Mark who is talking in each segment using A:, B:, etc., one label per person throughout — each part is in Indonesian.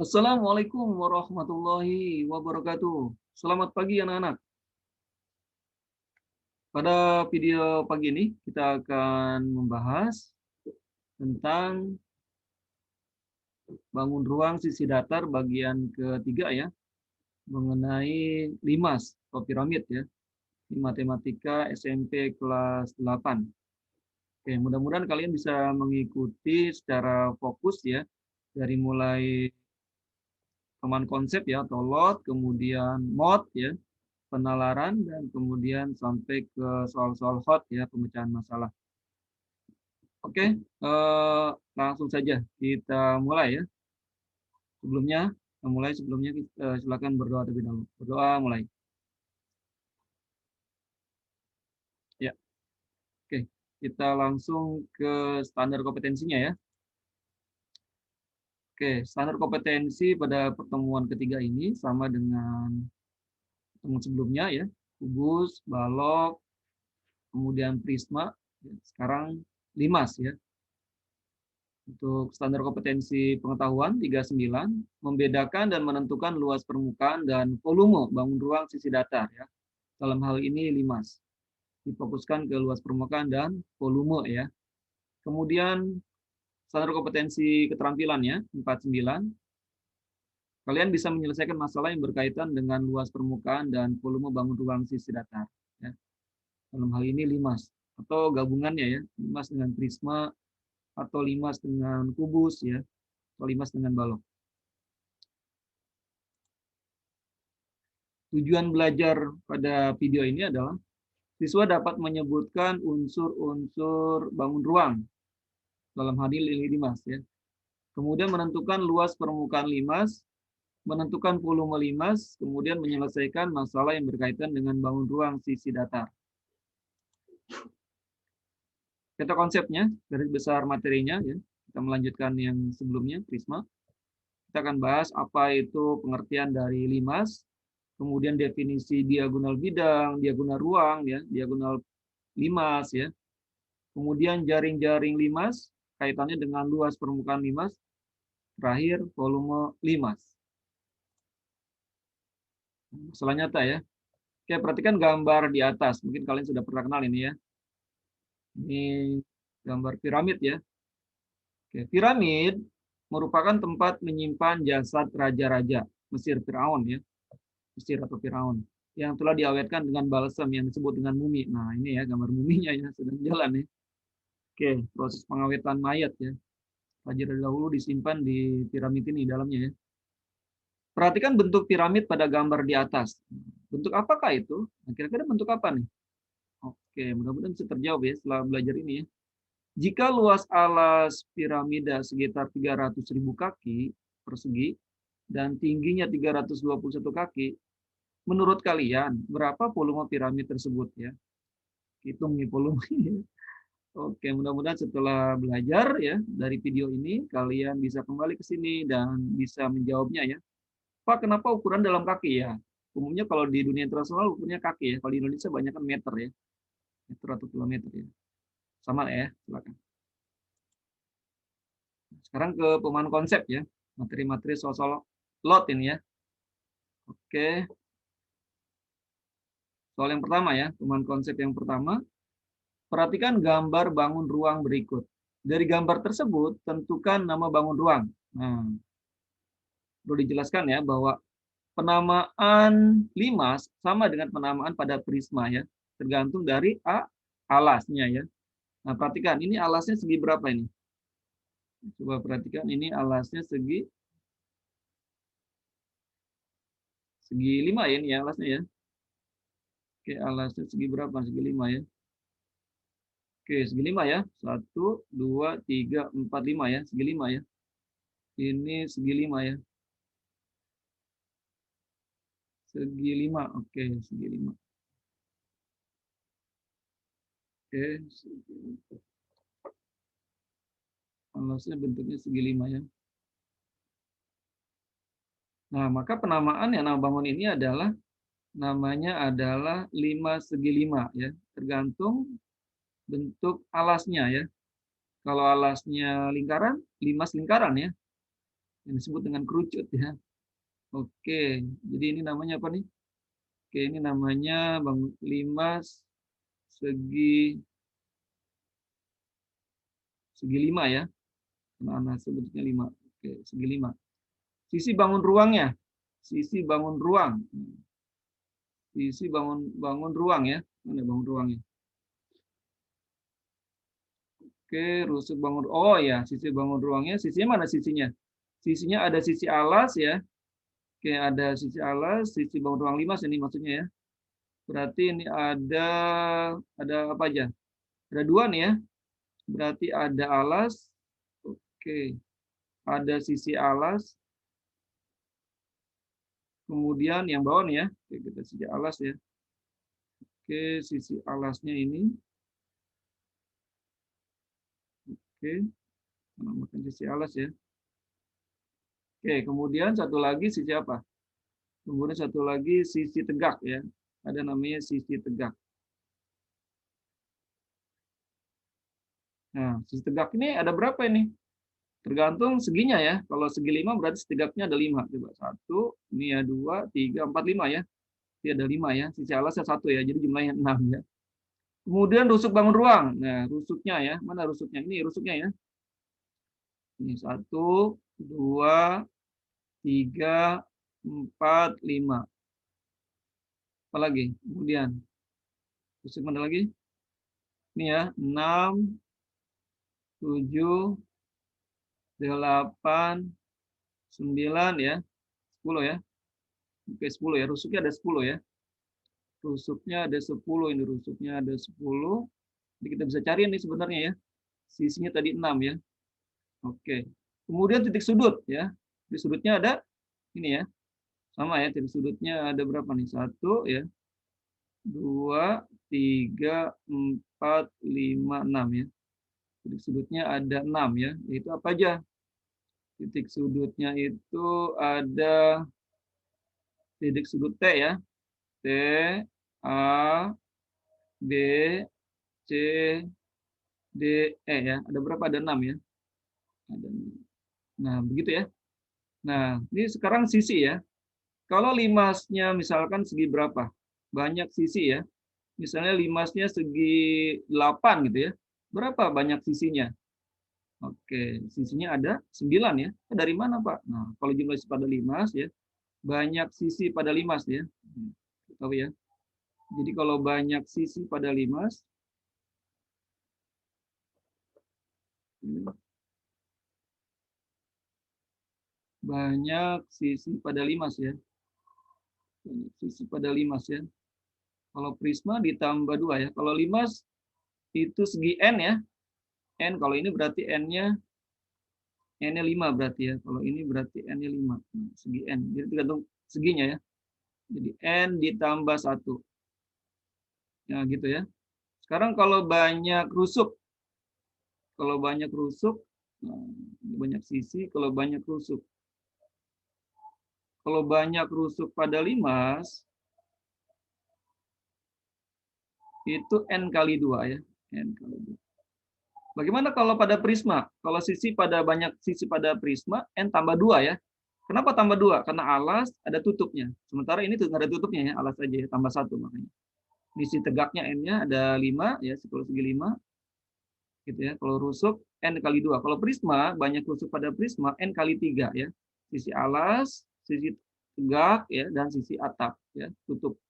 A: Assalamualaikum warahmatullahi wabarakatuh. Selamat pagi anak-anak. Pada video pagi ini kita akan membahas tentang bangun ruang sisi datar bagian ketiga ya, mengenai limas atau piramid ya, di matematika SMP kelas 8. Oke, mudah-mudahan kalian bisa mengikuti secara fokus ya, dari mulai peman konsep ya atau lot, kemudian mod ya, penalaran, dan kemudian sampai ke soal-soal hot ya, pemecahan masalah. Oke, langsung saja kita mulai ya. Sebelumnya silakan berdoa terlebih dahulu. Berdoa mulai. Ya, oke. Kita langsung ke standar kompetensinya ya. Oke, standar kompetensi pada pertemuan ketiga ini sama dengan pertemuan sebelumnya ya. Kubus, balok, kemudian prisma, sekarang limas ya. Untuk standar kompetensi pengetahuan 39, membedakan dan menentukan luas permukaan dan volume bangun ruang sisi datar ya. Dalam hal ini limas. Difokuskan ke luas permukaan dan volume ya. Kemudian standar kompetensi keterampilannya 49, kalian bisa menyelesaikan masalah yang berkaitan dengan luas permukaan dan volume bangun ruang sisi datar ya. Dalam hal ini limas atau gabungannya ya, limas dengan prisma atau limas dengan kubus ya, atau limas dengan balok. Tujuan belajar pada video ini adalah siswa dapat menyebutkan unsur-unsur bangun ruang dalam hal ini limas ya. Kemudian menentukan luas permukaan limas, menentukan volume limas, kemudian menyelesaikan masalah yang berkaitan dengan bangun ruang sisi datar. Kita konsepnya dari besar materinya ya. Kita melanjutkan yang sebelumnya prisma. Kita akan bahas apa itu pengertian dari limas, kemudian definisi diagonal bidang, diagonal ruang ya, diagonal limas ya. Kemudian jaring-jaring limas kaitannya dengan luas permukaan limas, terakhir volume limas. Masalah nyata ya. Oke, perhatikan gambar di atas. Mungkin kalian sudah pernah kenal ini ya. Ini gambar piramid ya. Oke, piramid merupakan tempat menyimpan jasad raja-raja Mesir Firaun ya. Mesir atau Firaun yang telah diawetkan dengan balsam yang disebut dengan mumi. Nah, ini ya gambar muminya ya, sedang jalan ya. Oke, proses pengawetan mayat ya. Raja dahulu disimpan di piramid ini dalamnya ya. Perhatikan bentuk piramid pada gambar di atas. Bentuk apakah itu? Nah, kira-kira bentuk apa nih? Oke, mudah-mudahan bisa terjawab ya setelah belajar ini ya. Jika luas alas piramida sekitar 300.000 kaki persegi dan tingginya 321 kaki, menurut kalian berapa volume piramid tersebut ya? Hitung nih volumenya. Oke, mudah-mudahan setelah belajar ya dari video ini kalian bisa kembali ke sini dan bisa menjawabnya ya. Pak, kenapa ukuran dalam kaki ya? Umumnya kalau di dunia internasional ukurnya kaki ya. Kalau di Indonesia banyak kan meter ya. Meter atau kilometer ya. Sama ya, silakan. Sekarang ke pemahaman konsep ya. Materi-materi soal lot ini ya. Oke. Soal yang pertama ya, pemahaman konsep yang pertama. Perhatikan gambar bangun ruang berikut. Dari gambar tersebut, tentukan nama bangun ruang. Nah, perlu dijelaskan ya bahwa penamaan limas sama dengan penamaan pada prisma ya, tergantung dari alasnya ya. Nah, perhatikan ini alasnya segi berapa ini? Coba perhatikan ini alasnya segi 5 ya ini ya alasnya ya. Oke, alasnya segi berapa? Segi 5 ya. Oke, segi 5 ya. 1 2 3 4 5 ya, segi 5 ya. Ini segi 5 ya. Segi 5. Oke, segi 5. Oke, alasnya bentuknya segi 5 ya. Nah, maka penamaan yang nama bangun ini adalah namanya adalah 5 segi 5 ya. Tergantung bentuk alasnya ya. Kalau alasnya lingkaran, limas lingkaran ya. yang disebut dengan kerucut ya. Oke, jadi ini namanya apa nih? Oke, ini namanya limas segi segi 5 ya. Anak-anak sebutnya 5. Oke, segi 5. Sisi bangun ruangnya. Sisi bangun ruang. Sisi bangun bangun ruang ya. Mana bangun ruangnya? Oke, rusuk bangun. Oh ya, sisi bangun ruangnya. Sisinya mana sisinya? Sisinya ada sisi alas ya. Oke, ada sisi alas, sisi bangun ruang limas ini maksudnya ya. Berarti ini ada apa aja? Ada 2 nih ya. Berarti ada alas. Oke. Ada sisi alas. Kemudian yang bawah nih ya. Oke, kita sisi alas ya. Oke, sisi alasnya ini. Oke. Menambahkan sisi alas ya. Oke, kemudian satu lagi sisi apa? Kemudian satu lagi sisi tegak ya. Ada namanya sisi tegak. Nah, sisi tegak ini ada berapa ini? Tergantung seginya ya. Kalau segi 5 berarti sisi tegaknya ada 5. Coba 1, ini ya 2, 3, 4, 5 ya. Ini ada 5 ya. Sisi alasnya 1 ya. Jadi jumlahnya 6 ya. Kemudian rusuk bangun ruang. Nah, rusuknya ya. Mana rusuknya? Ini rusuknya ya. Ini 1, 2, 3, 4, 5. Apa lagi? Kemudian rusuk mana lagi? Ini ya, 6, 7, 8, 9 ya. 10 ya. Oke, 10 ya. Rusuknya ada 10 ya. Rusuknya ada 10 ini, rusuknya ada 10. Jadi kita bisa cari ini sebenarnya ya. Sisinya tadi 6 ya. Oke. Kemudian titik sudut ya. Titik sudutnya ada ini ya. Sama ya, titik sudutnya ada berapa nih? 1 ya. 2, 3, 4, 5, 6 ya. Titik sudutnya ada 6 ya. Itu apa aja? Titik sudutnya itu ada titik sudut T ya. T, A, B, C, D, E ya. Ada berapa? Ada 6 ya. Ada 6. Nah, begitu ya. Nah, ini sekarang sisi ya. Kalau limasnya misalkan segi berapa? Banyak sisi ya. Misalnya limasnya segi 8 gitu ya. Berapa banyak sisinya? Oke, sisinya ada 9 ya. Dari mana, Pak? Nah, kalau jumlah sisi pada limas ya, banyak sisi pada limas ya. Tahu ya. Jadi kalau banyak sisi pada limas, banyak sisi pada limas ya. Banyak sisi pada limas ya. Kalau prisma ditambah 2 ya. Kalau limas itu segi N ya. N kalau ini berarti N-nya N-nya 5 berarti ya. Kalau ini berarti N-nya 5. Segi N. Jadi tergantung seginya ya. Jadi N ditambah 1. Nah, gitu ya. Sekarang kalau banyak rusuk. Kalau banyak rusuk, nah, banyak sisi, kalau banyak rusuk. Kalau banyak rusuk pada limas, itu N kali 2 ya. N kali 2. Bagaimana kalau pada prisma? Kalau sisi pada banyak sisi pada prisma, N tambah 2 ya. Kenapa tambah 2? Karena alas ada tutupnya. Sementara ini nggak ada tutupnya ya, alas aja ya, tambah 1 makanya. Sisi tegaknya N-nya ada 5 ya, kalau segi 5 gitu ya. Kalau rusuk N kali 2. Kalau prisma banyak rusuk pada prisma N kali 3 ya. Sisi alas, sisi tegak ya, dan sisi atap ya, tutup.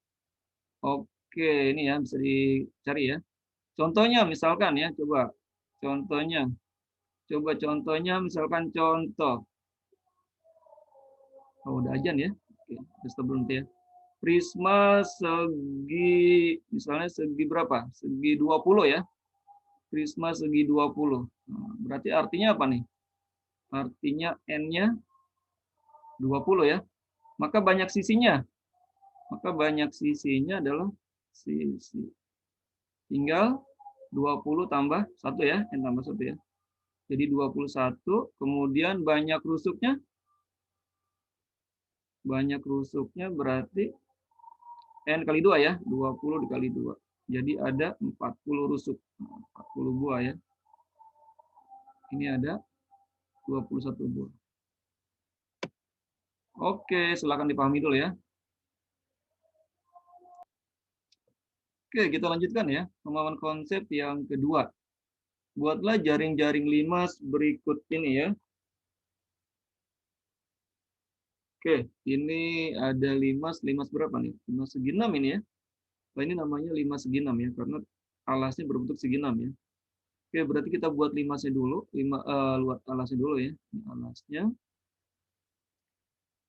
A: Oke, ini ya bisa dicari ya. Contohnya misalkan ya, coba contohnya. Coba contohnya misalkan contoh. Oh, udah ajan ya. Oke, stop berhenti ya. Prisma segi misalnya segi berapa? Segi 20 ya. Prisma segi 20. Nah, berarti artinya apa nih? Artinya N-nya 20 ya. Maka banyak sisinya. Maka banyak sisinya adalah sisi. Tinggal 20 tambah 1 ya. N tambah 1 ya. Jadi 21. Kemudian banyak rusuknya. Banyak rusuknya berarti N kali 2 ya. 20 dikali 2. Jadi ada 40 rusuk. 40 buah ya. Ini ada 21 buah. Oke, silakan dipahami dulu ya. Oke, kita lanjutkan ya. Pemahaman konsep yang kedua. Buatlah jaring-jaring limas berikut ini ya. Oke, ini ada limas, limas berapa nih? Limas segi 6 ini ya. Nah, ini namanya limas segi 6 ya, karena alasnya berbentuk segi 6 ya. Oke, berarti kita buat limasnya dulu, luar alasnya dulu ya. Ini alasnya.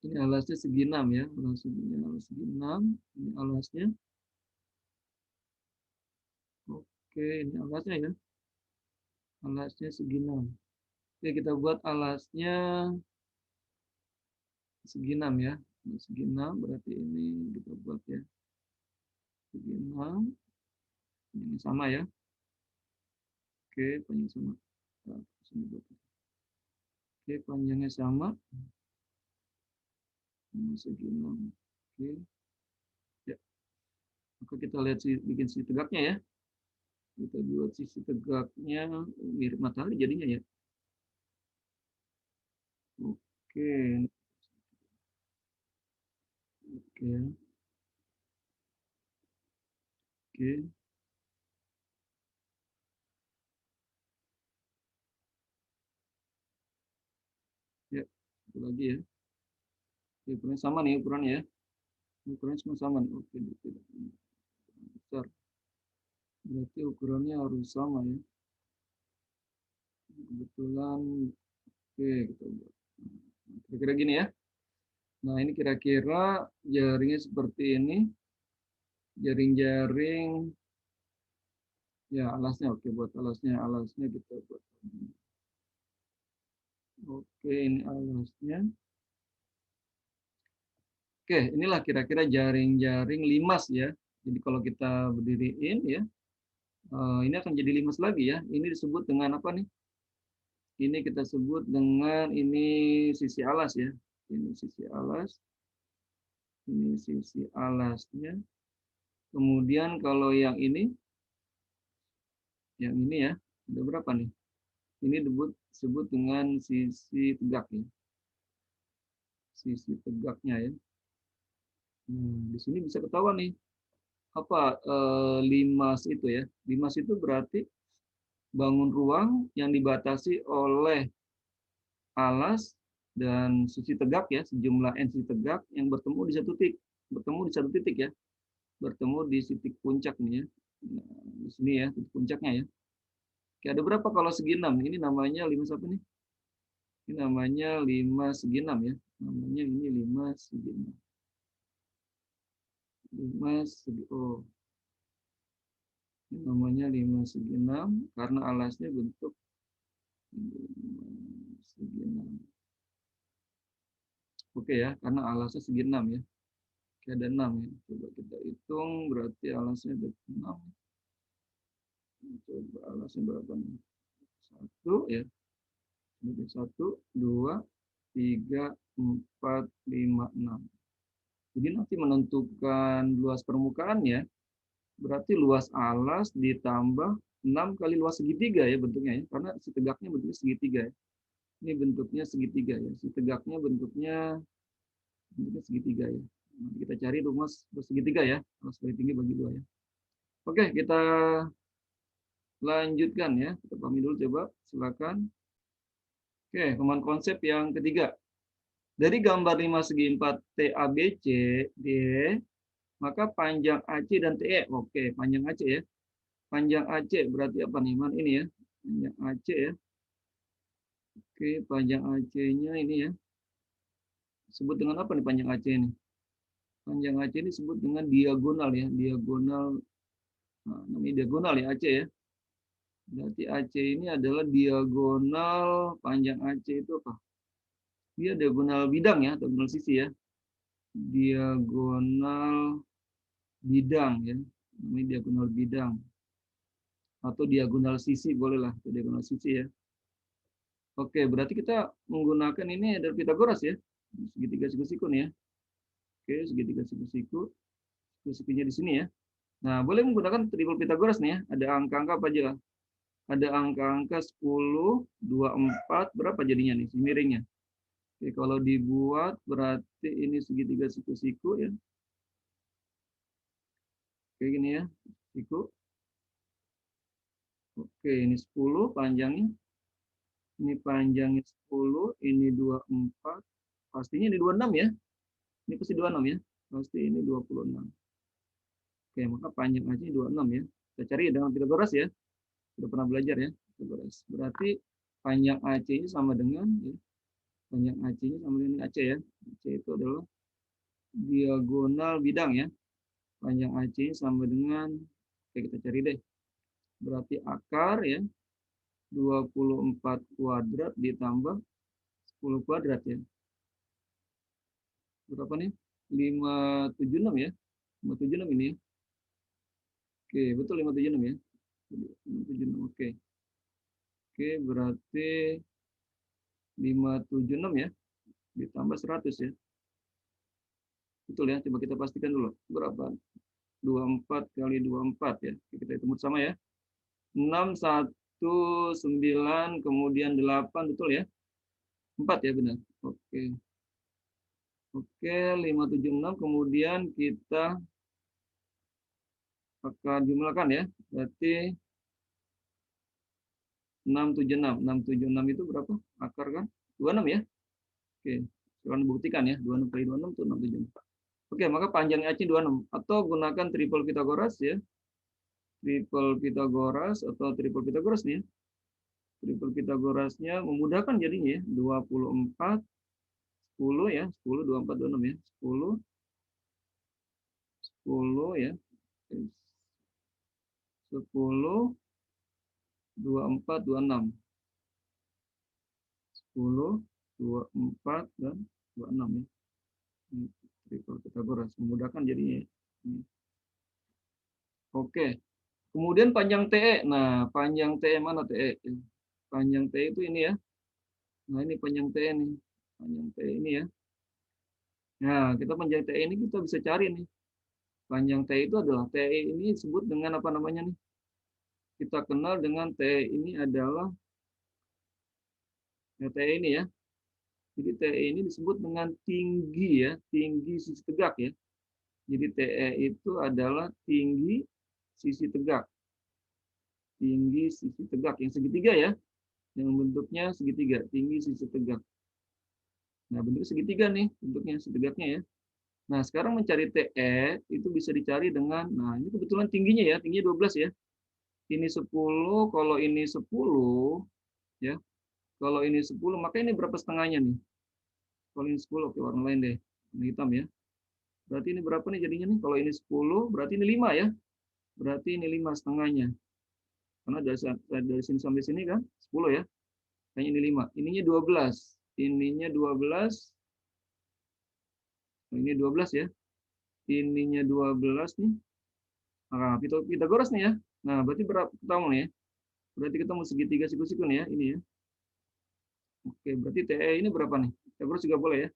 A: Ini alasnya segi 6 ya. Alas segi 6. Ini alasnya. Oke, ini alasnya ya. Alasnya segi 6. Oke, kita buat alasnya segi 6 ya. Ini segi 6 berarti ini kita buat ya. Segi 6. Ini sama ya. Oke, panjang sama. Nah, sini buat. Oke, panjangnya sama. Ini segi 6. Oke. Ya. Maka kita lihat bikin sisi tegaknya ya. Kita buat sisi tegaknya mirip matahari jadinya ya. Oke. Oke. Oke. Ya. Satu lagi ya. Ukurannya sama nih ukurannya ya. Ukurannya semua sama nih. Oke. Besar. Berarti ukurannya harus sama ya. Kebetulan. Oke, kita buat. Kira-kira gini ya. Nah, ini kira-kira jaringnya seperti ini. Jaring-jaring. Ya, alasnya. Oke, buat alasnya. Alasnya kita buat. Oke, ini alasnya. Oke, inilah kira-kira jaring-jaring limas ya. Jadi kalau kita berdiriin ya, ini akan jadi limas lagi ya. Ini disebut dengan apa nih? Ini kita sebut dengan ini sisi alas ya. Ini sisi alas. Ini sisi alasnya. Kemudian kalau yang ini ya, ada berapa nih? Ini disebut dengan sisi tegak ya. Sisi tegaknya ya. Nah, di sini bisa ketahuan nih apa limas itu ya. Limas itu berarti bangun ruang yang dibatasi oleh alas dan sisi tegak ya, sejumlah n sisi tegak yang bertemu di satu titik ya, bertemu di titik puncak nih ya. Nah, di sini ya titik puncaknya ya. Oke, ada berapa kalau segi 6? Ini namanya limas apa nih? Ini namanya limas segi 6 ya. Namanya ini limas segi 6. Limas segi ini namanya limas segi 6 karena alasnya bentuk segi 6. Oke ya, karena alasnya segi 6 ya. Oke, ada 6 ya. Coba kita hitung, berarti alasnya ada 6. Coba alasnya berapa nih? 1 ya. Jadi 1, 2, 3, 4, 5, 6. Jadi nanti menentukan luas permukaannya, berarti luas alas ditambah 6 kali luas segitiga ya bentuknya ya. Karena si tegaknya bentuknya segitiga ya. Ini bentuknya segitiga ya. Si tegaknya bentuknya segitiga ya. Nanti kita cari rumus segitiga ya. Alas paling tinggi bagi 2 ya. Oke, kita lanjutkan ya. Kita pahami dulu coba. Silakan. Oke, pemahaman konsep yang ketiga. Dari gambar 5 segi 4 TABC, D, maka panjang AC dan TE. Oke, panjang AC ya. Panjang AC berarti apa nih? Man ini ya. Panjang AC ya. Oke, panjang AC-nya ini ya. Sebut dengan apa nih panjang AC ini? Panjang AC ini disebut dengan diagonal ya. Diagonal, nah, namanya diagonal ya AC ya. Berarti AC ini adalah diagonal, panjang AC itu apa? Dia diagonal bidang ya, diagonal sisi ya. Diagonal bidang ya. Namanya diagonal bidang. Atau diagonal sisi bolehlah, diagonal sisi ya. Oke, berarti kita menggunakan ini dari Pitagoras ya. Segitiga siku-siku nih ya. Oke, segitiga siku-siku. Siku-sikunya di sini ya. Nah, boleh menggunakan triple Pitagoras nih ya. Ada angka-angka apa aja? Ada angka-angka 10, 24, berapa jadinya nih miringnya? Oke, kalau dibuat berarti ini segitiga siku-siku ya. Kayak gini ya, siku. Oke, ini 10 panjangnya. Ini panjangnya 10, ini 24. Pastinya ini 26 ya. Ini pasti 26 ya. Pasti ini 26. Oke, maka panjang AC 26 ya. Kita cari dengan Pythagoras ya. Sudah pernah belajar ya, Pythagoras. Berarti panjang AC ini sama dengan ya, panjang AC ini sama dengan AC ya. AC itu adalah diagonal bidang ya. Panjang AC ini sama dengan, oke kita cari deh. Berarti akar ya, 24 kuadrat ditambah 10 kuadrat ya. Berapa nih? 576 ya. 576 ini ya. Oke, betul 576 ya. 576, oke. Oke, berarti 576 ya. Ditambah 100 ya. Betul ya, coba kita pastikan dulu. Berapa? 24 kali 24 ya. Oke, kita hitung bersama ya. 6, 1, 9, kemudian 8, betul ya? 4 ya, benar. Oke. Oke, 576, kemudian kita akan jumlahkan ya. Berarti 676. 676 itu berapa? Akar kan? 26 ya? Oke, sekarang buktikan ya. 26 kali 26 itu 676. Oke, maka panjangnya AC 26. Atau gunakan triple Pythagoras ya. Triple Pythagoras atau triple Pythagoras nih. Triple Pythagorasnya memudahkan jadinya ya. 24, 10 ya. 10, 24, 26 ya. 10, 10 ya. 10, 24, 26. 10, 24, dan 26 ya. Ini triple Pythagoras. Memudahkan jadinya ya. Oke. Kemudian panjang TE. Nah, panjang TE mana TE? Panjang TE itu ini ya. Nah, ini panjang TE nih. Panjang TE ini ya. Nah, kita panjang TE ini kita bisa cari nih. Panjang TE itu adalah TE ini disebut dengan apa namanya nih? Kita kenal dengan TE ini adalah ya, TE ini ya. Jadi TE ini disebut dengan tinggi ya, tinggi sisi tegak ya. Jadi TE itu adalah tinggi sisi tegak. Tinggi sisi tegak yang segitiga ya. Yang bentuknya segitiga, tinggi sisi tegak. Nah, bentuknya segitiga nih, bentuknya setegaknya ya. Nah, sekarang mencari TE itu bisa dicari dengan, nah ini kebetulan tingginya ya, tingginya 12 ya. Ini 10, kalau ini 10, ya. Kalau ini 10, maka ini berapa setengahnya nih? Kalau ini 10, oke warna lain deh, warna hitam ya. Berarti ini berapa nih jadinya nih? Kalau ini 10, berarti ini 5 ya. Berarti ini 5 setengahnya. Karena dari sini sampai sini kan 10 ya. Kayaknya ini 5. Ininya 12. Ininya 12. Ini 12 ya. Ininya 12 nih. Nah, Pythagoras nih ya. Nah, berarti berapa ketemu nih ya? Berarti ketemu segitiga siku-siku nih ya, ini ya. Oke, berarti TE ini berapa nih? Pythagoras juga boleh ya.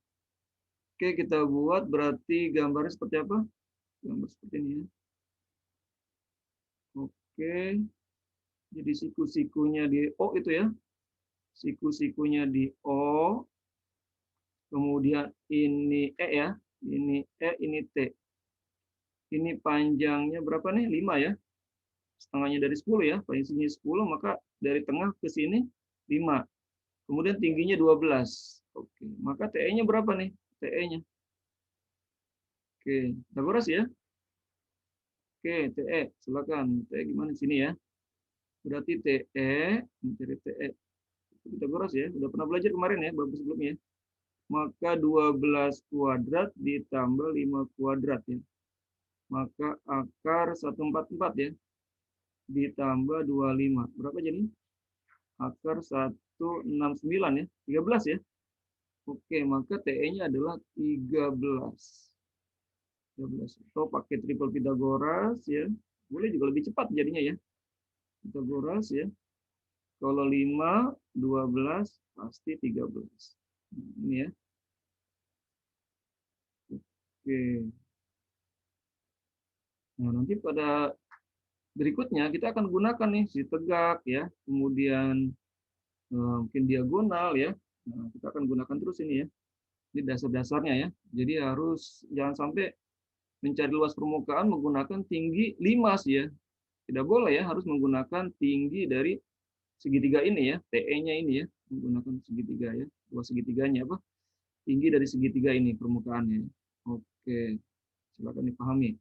A: Oke, kita buat berarti gambarnya seperti apa? Gambar seperti ini ya. Oke, jadi siku-sikunya di O itu ya. Siku-sikunya di O. Kemudian ini E ya. Ini E, ini T. Ini panjangnya berapa nih? 5 ya. Setengahnya dari 10 ya. Panjangnya 10, maka dari tengah ke sini 5. Kemudian tingginya 12. Oke, maka TE-nya berapa nih? TE-nya. Oke, Pythagoras ya. Oke, TE, silakan. TE gimana di sini ya? Berarti TE, mencari TE. Pythagoras ya, udah pernah belajar kemarin ya, bagus sebelumnya. Maka 12 kuadrat ditambah 5 kuadrat ya. Maka akar 144 ya. Ditambah 25. Berapa jadi? Akar 169 ya. 13 ya. Oke, maka TE-nya adalah 13. 13. Atau pakai triple Pythagoras ya. Boleh juga lebih cepat jadinya ya. Pythagoras ya. Kalau 5, 12, pasti 13. Ini ya. Oke. Nah, nanti pada berikutnya kita akan gunakan nih si tegak ya. Kemudian mungkin diagonal ya. Nah, kita akan gunakan terus ini ya. Ini dasar-dasarnya ya. Jadi harus jangan sampai mencari luas permukaan menggunakan tinggi limas ya. Tidak boleh ya, harus menggunakan tinggi dari segitiga ini ya, TE-nya ini ya, menggunakan segitiga ya, luas segitiganya apa? Tinggi dari segitiga ini permukaannya. Oke, silakan dipahami.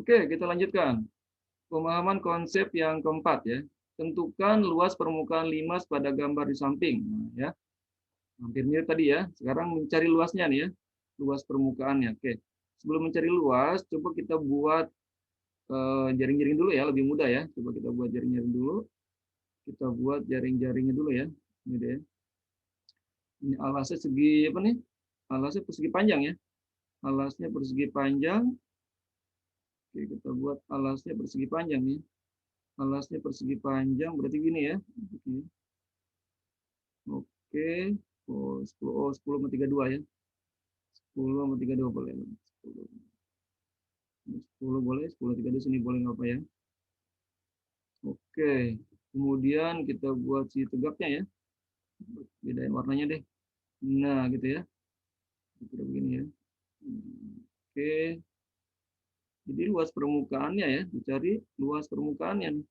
A: Oke, kita lanjutkan. Pemahaman konsep yang keempat ya. Tentukan luas permukaan limas pada gambar di samping. Nah, ya, hampir mirip tadi ya. Sekarang mencari luasnya nih ya, luas permukaannya. Oke, sebelum mencari luas, coba kita buat jaring-jaring dulu ya, lebih mudah ya. Coba kita buat jaring-jaring dulu. Kita buat jaring-jaringnya dulu ya. Ini deh. Ini alasnya segi apa nih? Alasnya persegi panjang ya. Alasnya persegi panjang. Oke, kita buat alasnya persegi panjang nih. Alasnya persegi panjang berarti gini ya. Oke. Oh, 10 10 sama 32 ya. 10 sama 32 boleh. 10. 10 boleh, 10 32 sini boleh nggak apa ya. Oke. Kemudian kita buat si tegaknya ya. Bedain warnanya deh. Nah, gitu ya. Kita begini ya. Oke. Jadi luas permukaannya ya, dicari luas permukaannya.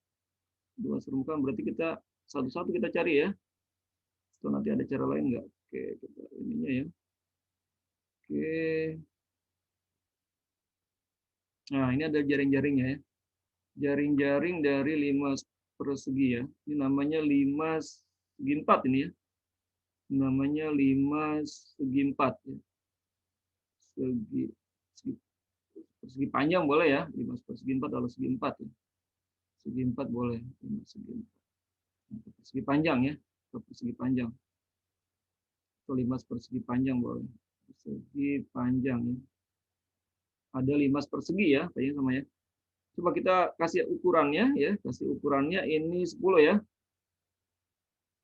A: Luas permukaan berarti kita satu-satu kita cari ya. Atau nanti ada cara lain nggak? Oke, kita ininya ya. Oke. Nah, ini ada jaring-jaringnya ya. Jaring-jaring dari limas persegi ya. Ini namanya limas segi 4 ini ya. Namanya limas segi 4 ya. Segi, segi persegi panjang boleh ya. Limas persegi 4 atau segi 4 ya. Segi 4 boleh. Limas segi 4. Persegi panjang ya. Persegi panjang. Atau limas persegi panjang boleh. Persegi panjang ya. Ada limas persegi ya, kayaknya sama ya. Coba kita kasih ukurannya ya, kasih ukurannya ini 10 ya.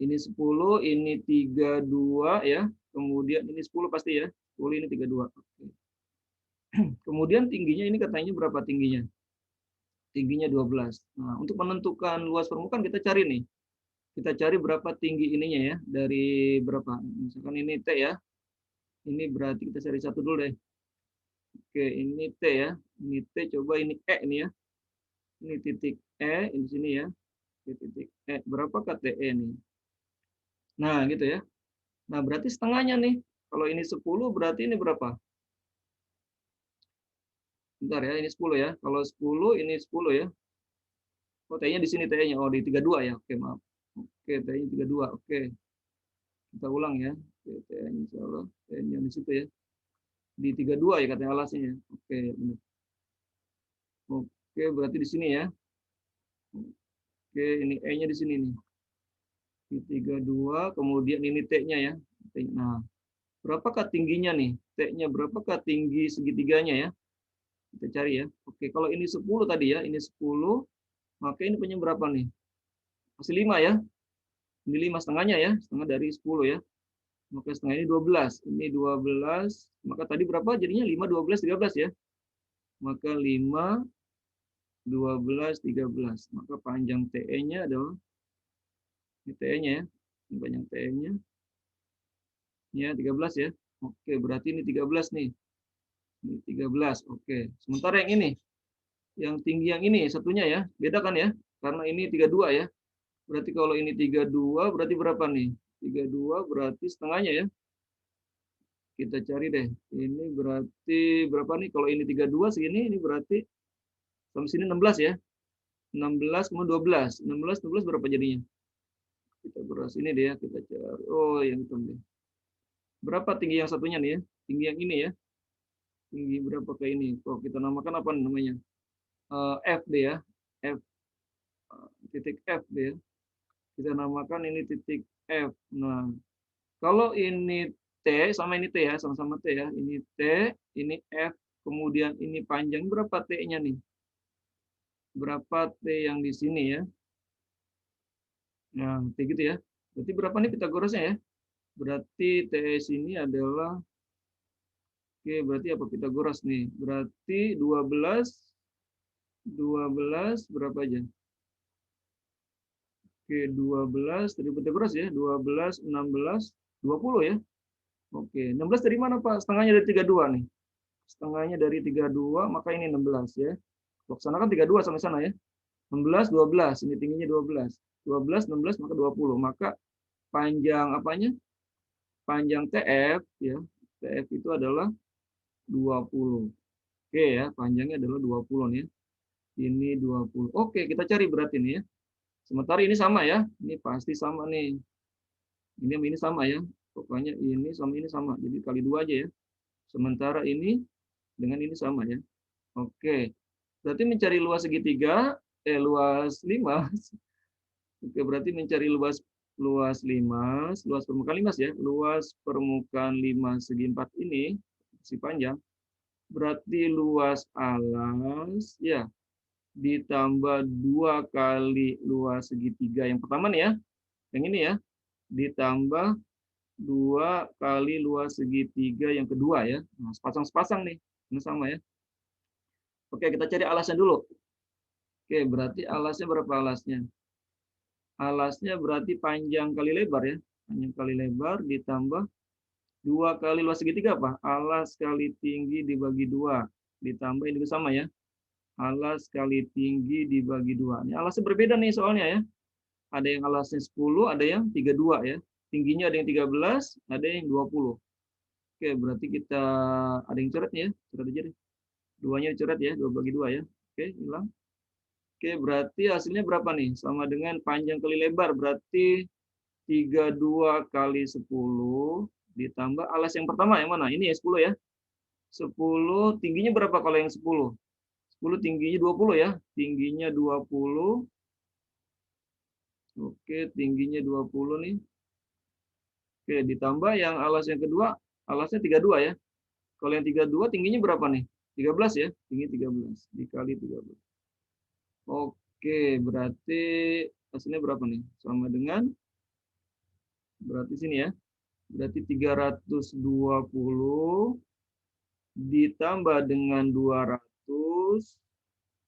A: Ini 10, ini 32 ya. Kemudian ini 10 pasti ya. 10 ini 32. Oke. Kemudian tingginya ini katanya berapa tingginya? Tingginya 12. Nah, untuk menentukan luas permukaan kita cari nih. Kita cari berapa tinggi ininya ya, dari berapa? Misalkan ini T ya. Ini berarti kita cari satu dulu deh. Oke, ini T ya. Ini T, coba ini E ini ya. Ini titik E di sini ya. Titik E. Berapakah TE nih? Nah, gitu ya. Nah, berarti setengahnya nih. Kalau ini 10 berarti ini berapa? Bentar ya, ini 10 ya. Kalau 10 ini 10 ya. Oh, T-nya di sini T-nya. Oh, di 32 ya. Oke, maaf. Oke, T-nya 32. Oke. Kita ulang ya. Oke, T-nya insyaallah. T-nya di situ ya. Di 32 ya katanya alasnya. Oke, benar. Oke, berarti di sini ya. Oke, ini E-nya di sini nih. Di 32, kemudian ini T-nya ya. Nah, berapakah tingginya nih? T-nya berapakah tinggi segitiganya ya? Kita cari ya. Oke, kalau ini 10 tadi ya, ini 10, maka ini punya berapa nih? Masih 5 ya. Ini 5 setengahnya ya, setengah dari 10 ya. Maka setengah ini 12. Ini 12, maka tadi berapa? Jadinya 5, 12, 13 ya. Maka 5, 12, 13. Maka panjang TE-nya adalah ini TE-nya ya. Ini panjang TE-nya. Ya, 13 ya. Oke, berarti ini 13 nih. Ini 13. Oke. Sementara yang ini, yang tinggi yang ini satunya ya, beda kan ya? Karena ini 32 ya. Berarti kalau ini 32 berarti berapa nih? 32 berarti setengahnya ya. Kita cari deh. Ini berarti berapa nih? Kalau ini 32 segini, ini berarti sampai sini 16 ya. 16 kemudian 12. 16 12 berapa jadinya? Kita beras ini deh ya, kita cari. Oh, yang hitam deh. Berapa tinggi yang satunya nih ya? Tinggi yang ini ya. Tinggi berapa kayak ini? Oh, kita namakan apa namanya? F deh ya. F titik F deh ya. Kita namakan ini titik F. Nah, kalau ini T sama ini T ya, sama-sama T ya. Ini T, ini F, kemudian ini panjang berapa T-nya nih? Berapa T yang di sini ya? Nah, T gitu ya. Berarti berapa nih Pitagorasnya ya? Berarti T sini adalah, oke, berarti apa Pitagoras nih? Berarti 12 berapa aja? Oke, 12 dari Pythagoras ya. 12, 16, 20 ya. Oke, 16 dari mana, Pak? Setengahnya dari 32 nih. Setengahnya dari 32, maka ini 16 ya. Kalau sana kan 32 sampai sana ya. 16, 12. Ini tingginya 12. 12, 16, maka 20. Maka panjang apanya? Panjang TF ya. TF itu adalah 20. Oke ya, panjangnya adalah 20 nih. Ini 20. Oke, kita cari berarti nih ya. Sementara ini sama ya. Ini pasti sama nih. Ini sama ya. Pokoknya ini sama. Jadi kali 2 aja ya. Sementara ini dengan ini sama ya. Oke. Berarti mencari luas segitiga, luas 5. Oke, berarti mencari luas 5, luas permukaan 5 ya. Luas permukaan 5 segi 4 ini si panjang. Berarti luas alas ya ditambah 2 kali luas segitiga yang pertama nih ya. Yang ini ya. Ditambah 2 kali luas segitiga yang kedua ya. Nah, sepasang-sepasang nih. Ini sama ya. Oke, kita cari alasnya dulu. Oke, berarti alasnya berapa alasnya? Alasnya berarti panjang kali lebar ya. Panjang kali lebar ditambah 2 kali luas segitiga apa? Alas kali tinggi dibagi 2. Ditambah ini sama ya. Alas kali tinggi dibagi 2. Ini alasnya berbeda nih soalnya ya. Ada yang alasnya 10, ada yang 32 ya. Tingginya ada yang 13, ada yang 20. Oke, berarti kita ada yang coret ya. Coret aja deh. Duanya dicoret ya, 2 bagi 2 ya. Oke, hilang. Oke, berarti hasilnya berapa nih? Sama dengan panjang kali lebar, berarti 32 kali 10 ditambah alas yang pertama yang mana? Ini ya 10 ya. 10 tingginya berapa kalau yang 10? 10 tingginya 20 ya. Tingginya 20. Oke, tingginya 20 nih. Oke, ditambah yang alas yang kedua, alasnya 32 ya. Kalau yang 32 tingginya berapa nih? 13 ya. Tinggi 13 dikali 13. Oke, berarti hasilnya berapa nih? Sama dengan berarti sini ya. Berarti 320 ditambah dengan 200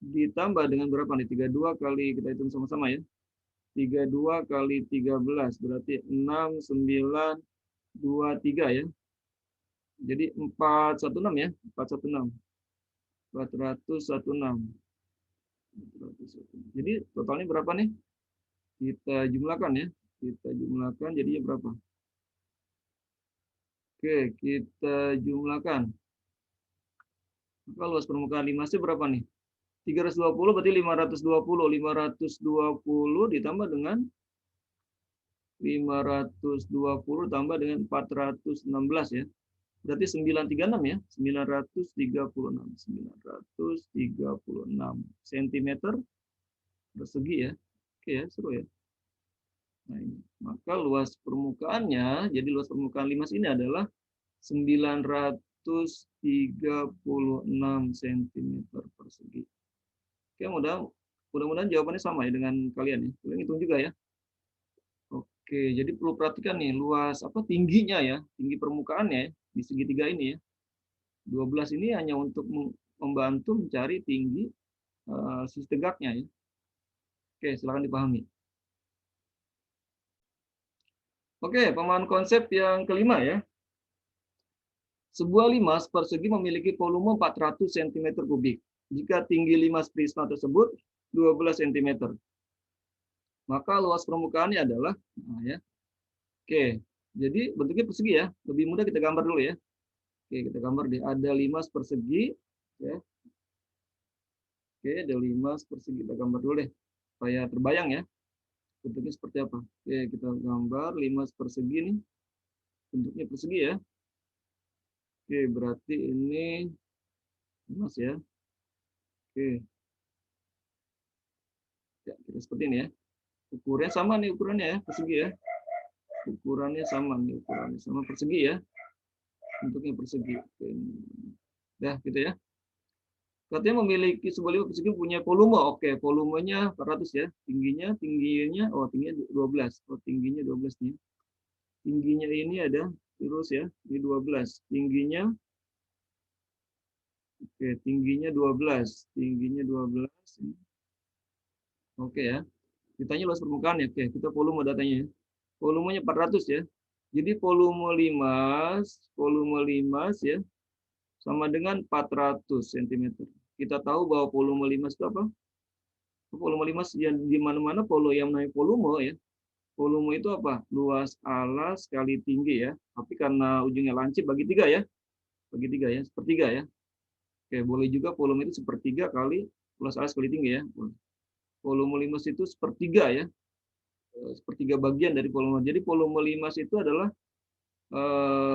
A: ditambah dengan berapa nih? 32 kali kita hitung sama-sama ya. 32 kali 13 berarti 6923 ya. Jadi 416 ya. 416. 416. Jadi totalnya berapa nih? Kita jumlahkan ya. Kita jumlahkan jadinya berapa? Oke, kita jumlahkan. Maka luas permukaan 5C berapa nih? 320 berarti 520. 520 ditambah dengan 520 tambah dengan 416 ya. Berarti 936 ya. 936. 936 cm persegi ya. Oke ya, seru ya. Nah, ini. Maka luas permukaannya, jadi luas permukaan limas ini adalah 936 cm persegi. Oke, mudah-mudahan jawabannya sama ya dengan kalian ya. Kalian hitung juga ya. Oke, jadi perlu perhatikan nih luas apa tingginya ya, tinggi permukaannya ya, di segitiga ini ya. 12 ini hanya untuk membantu mencari tinggi sisi tegaknya ya. Oke, silakan dipahami. Oke, pemahaman konsep yang kelima ya. Sebuah limas persegi memiliki volume 400 cm3 jika tinggi limas prisma tersebut 12 cm. Maka luas permukaannya adalah nah ya. Oke, jadi bentuknya persegi ya. Lebih mudah kita gambar dulu ya. Oke, kita gambar deh. Ada limas persegi ya. Oke, ada limas persegi, kita gambar dulu deh supaya terbayang ya. Bentuknya seperti apa? Oke, kita gambar limas persegi nih. Bentuknya persegi ya. Oke, berarti ini limas ya. Oke. Ya, kita seperti ini ya. Ukurannya sama nih ukurannya ya, persegi ya. Ukurannya sama nih, ukurannya sama persegi ya. Bentuknya persegi. Oke. Ya, gitu ya. Katanya memiliki sebuah limas persegi punya volume. Oke, volumenya 400 ya. Tingginya oh tingginya 12. Oh, tingginya 12 nih. Tingginya ini ada terus ya, ini 12. Tingginya oke, tingginya 12. Tingginya 12. Oke ya. Ditanya luas permukaan ya. Oke, kita volume datanya ya. Volumenya 400 ya. Jadi volume limas ya sama dengan 400 cm. Kita tahu bahwa volume limas itu apa? Volume limas yang di mana-mana yang namanya volume ya. Volume itu apa? Luas alas kali tinggi ya. Tapi karena ujungnya lancip bagi 3 ya. Bagi 3 ya, sepertiga ya. Oke, boleh juga volume itu sepertiga kali luas alas kali tinggi ya. Volume limas itu sepertiga ya. Sepertiga bagian dari volume. Jadi volume limas itu adalah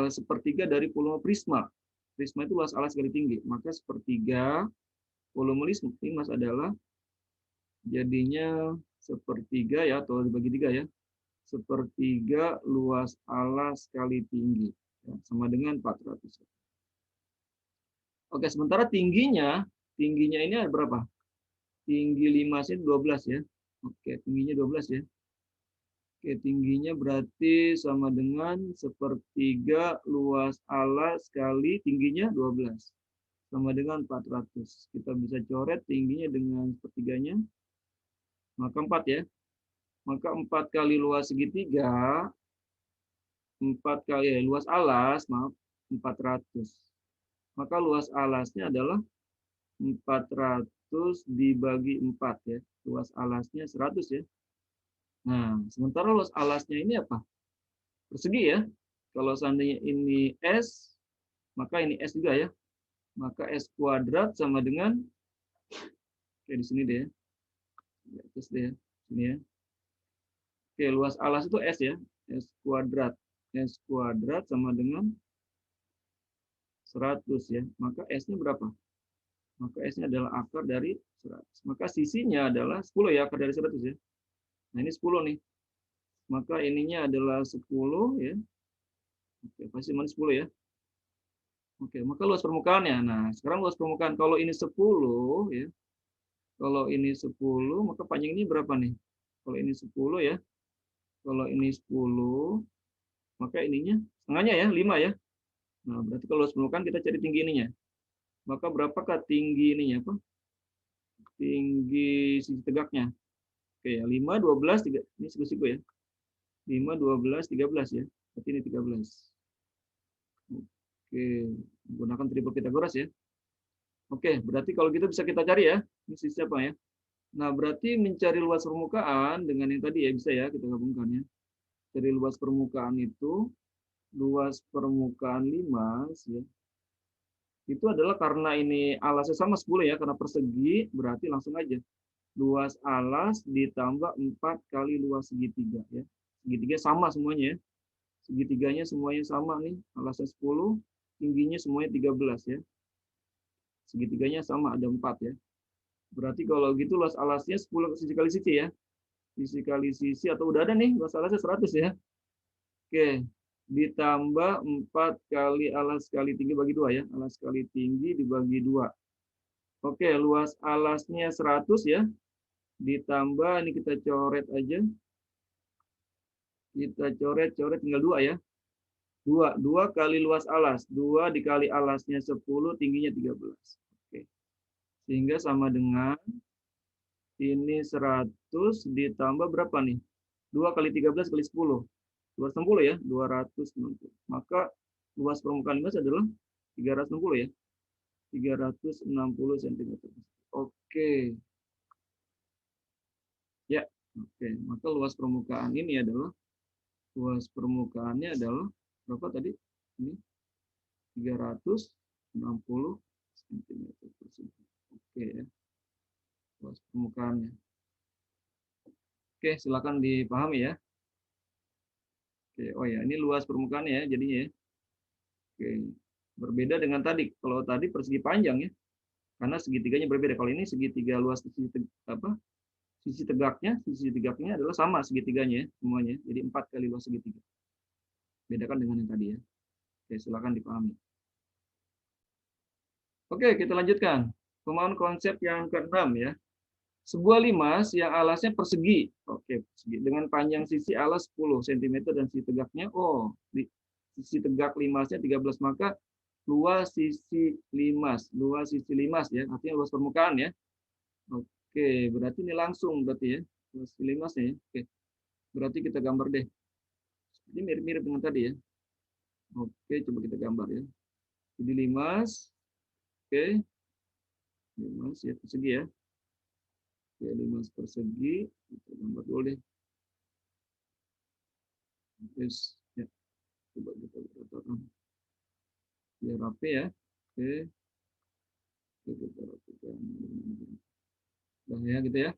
A: sepertiga dari volume prisma. Prisma itu luas alas kali tinggi. Maka sepertiga volume limas adalah jadinya sepertiga ya, atau dibagi 3 ya. Sepertiga luas alas kali tinggi. Ya, sama dengan 400. Oke, sementara tingginya ini ada berapa? Tinggi limasnya 12 ya. Oke, tingginya 12 ya. Oke, tingginya berarti sama dengan sepertiga luas alas kali tingginya 12. Sama dengan 400. Kita bisa coret tingginya dengan sepertiganya. Maka 4 ya. Maka 4 kali luas segitiga, 4 kali luas alas, maaf, 400. Maka luas alasnya adalah 400 dibagi 4 ya. Luas alasnya 100 ya. Nah, sementara luas alasnya ini apa? Persegi ya. Kalau seandainya ini S, maka ini S juga ya. Maka S kuadrat sama dengan, oke di sini deh ya. Di atas deh ya. Sini ya. Oke, luas alas itu S ya. S kuadrat. S kuadrat sama dengan 100 ya. Maka S-nya berapa? Maka S-nya adalah akar dari 100. Maka sisinya adalah 10 ya, akar dari 100 ya. Nah, ini 10 nih. Maka ininya adalah 10 ya. Oke, pasti mana 10 ya. Oke, maka luas permukaannya. Nah, sekarang luas permukaan kalau ini 10 ya. Kalau ini 10, maka panjang ini berapa nih? Kalau ini 10 ya. Kalau ini 10, maka ininya setengahnya ya, 5 ya. Nah, berarti kalau luas permukaan kita cari tinggi ininya. Maka berapakah tinggi ininya apa? Tinggi sisi tegaknya. Oke ya, 5, 12, 3. Ini siku-siku ya. 5, 12, 13 ya. Berarti ini 13. Oke, gunakan triple Pythagoras ya. Oke, berarti kalau gitu bisa kita cari ya. Ini sisi apa ya? Nah, berarti mencari luas permukaan dengan yang tadi ya, bisa ya kita gabungkan ya. Cari luas permukaan itu, luas permukaan limas ya. Itu adalah karena ini alasnya sama 10 ya, karena persegi, berarti langsung aja. Luas alas ditambah 4 kali luas segitiga ya. Segitiga sama semuanya ya. Segitiganya semuanya sama nih, alasnya 10, tingginya semuanya 13 ya. Segitiganya sama, ada 4 ya. Berarti kalau gitu luas alasnya 10 sisi kali sisi ya. Sisi kali sisi, atau udah ada nih, luas alasnya 100 ya. Oke, ditambah 4 kali alas kali tinggi bagi 2 ya. Alas kali tinggi dibagi 2. Oke, luas alasnya 100 ya. Ditambah, ini kita coret aja. Kita coret tinggal 2 ya. 2 kali luas alas. 2 dikali alasnya 10, tingginya 13. Oke. Sehingga sama dengan ini 100 ditambah berapa nih? 2 kali 13 kali 10. 260 ya, 260. Maka luas permukaan limas adalah 360 ya. 360 cm. Oke. Ya, oke. Maka luas permukaan ini adalah, luas permukaannya adalah berapa tadi? Ini 360 cm persegi. Oke ya. Luas permukaannya. Oke, silakan dipahami ya. Oke, oh ya, ini luas permukaannya ya jadinya ya. Oke. Berbeda dengan tadi. Kalau tadi persegi panjang ya. Karena segitiganya berbeda. Kalau ini segitiga luas sisi tegaknya adalah sama segitiganya ya, semuanya. Jadi 4 kali luas segitiga. Bedakan dengan yang tadi ya. Oke, silakan dipahami. Oke, kita lanjutkan. Pemahaman konsep yang ke-6 ya. Sebuah limas yang alasnya persegi. Oke, persegi. Dengan panjang sisi alas 10 cm dan sisi tegaknya, sisi tegak limasnya 13, maka luas sisi limas ya, artinya luas permukaan ya. Oke, berarti ini langsung berarti ya. luas sisi limasnya ya. Oke, berarti kita gambar deh. Ini mirip-mirip dengan tadi ya. Oke, coba kita gambar ya. Jadi limas, oke, limas ya persegi ya. Oke, limas persegi, kita gambar dulu deh. Terus ya, coba kita ratakan biar rapi ya. Oke, kita rapikan. Nah ya gitu ya.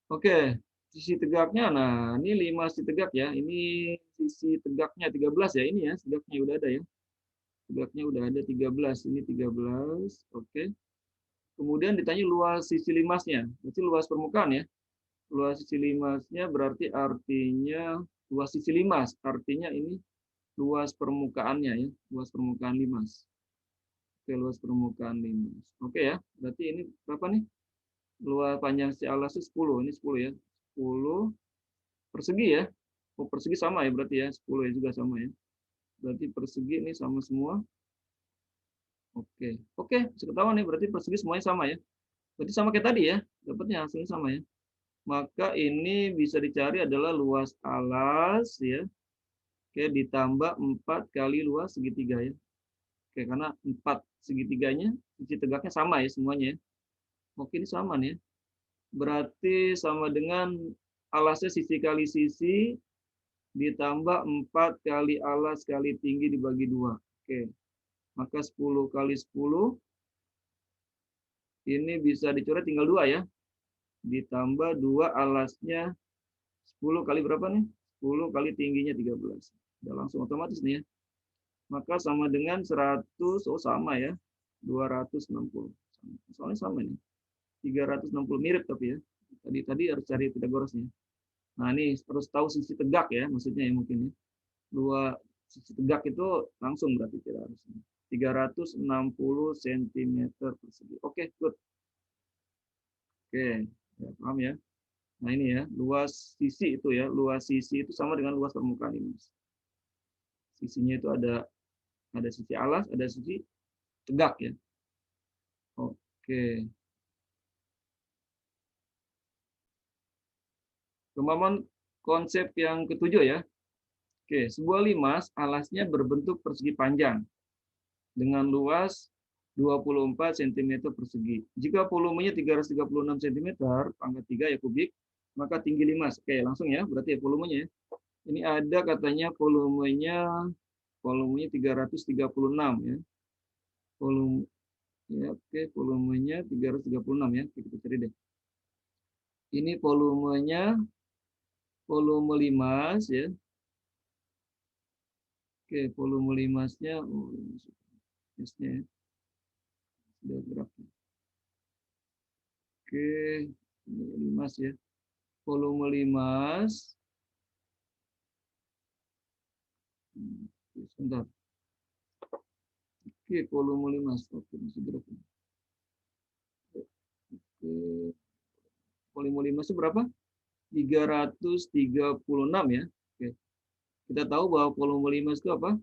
A: Oke, sisi tegaknya. Nah, ini 5 sisi tegak ya. Ini sisi tegaknya 13 ya. Ini ya, tegaknya udah ada ya. Tegaknya udah ada 13. Ini 13. Oke. Kemudian ditanya luas sisi limasnya. Berarti luas permukaan ya. Luas sisi limasnya berarti artinya luas sisi limas. Artinya ini luas permukaannya ya. Luas permukaan limas. Oke, luas permukaan limas. Oke ya. Berarti ini berapa nih? Luas panjang sisi alasnya 10. Ini 10 ya. 10 persegi ya. Oh, persegi sama ya berarti ya. 10 ya juga sama ya. Berarti persegi ini sama semua. Oke. Oke, bisa ketahuan nih berarti persegi semuanya sama ya. Berarti sama kayak tadi ya. Dapatnya hasilnya sama ya. Maka ini bisa dicari adalah luas alas ya. Oke, ditambah 4 kali luas segitiga ya. Oke, karena 4 segitiganya sisi tegaknya sama ya semuanya ya. Oke, ini sama nih ya. Berarti sama dengan alasnya sisi kali sisi ditambah 4 kali alas kali tinggi dibagi 2. Oke. Maka 10 kali 10 ini bisa dicoret tinggal 2 ya. Ditambah 2 alasnya 10 kali berapa nih? 10 kali tingginya 13. Udah langsung otomatis nih ya. Maka sama dengan 100, oh sama ya. 260. Soalnya sama nih. 360 mirip tapi ya. Tadi harus cari Pitagorasnya. Nah, ini harus tahu sisi tegak ya, maksudnya ya mungkin ya. Dua sisi tegak itu langsung berarti tidak harus. 360 cm persegi. Oke, good. Oke, ya, paham ya. Nah, ini ya, luas sisi itu ya. Luas sisi itu sama dengan luas permukaan ini. Sisinya itu ada sisi alas, ada sisi tegak ya. Oke. Pemahaman konsep yang ketujuh ya. Oke, sebuah limas alasnya berbentuk persegi panjang dengan luas 24 cm persegi. Jika volumenya 336 cm, pangkat 3 ya kubik, maka tinggi limas. Oke, langsung ya, berarti ya volumenya. Ini ada katanya volumenya 336 ya. Volume ya, oke, volumenya 336 ya. Oke, kita cari deh. Ini volumenya volume limas ya. Oke, volume limasnya limasnya sudah berapa? Oke, ini limas ya. Volume limas. Sebentar. Oke, volume limas. Oke, masih berapa? Oke. Volume limas itu berapa? 336 ya. Oke. Kita tahu bahwa volume limas itu apa?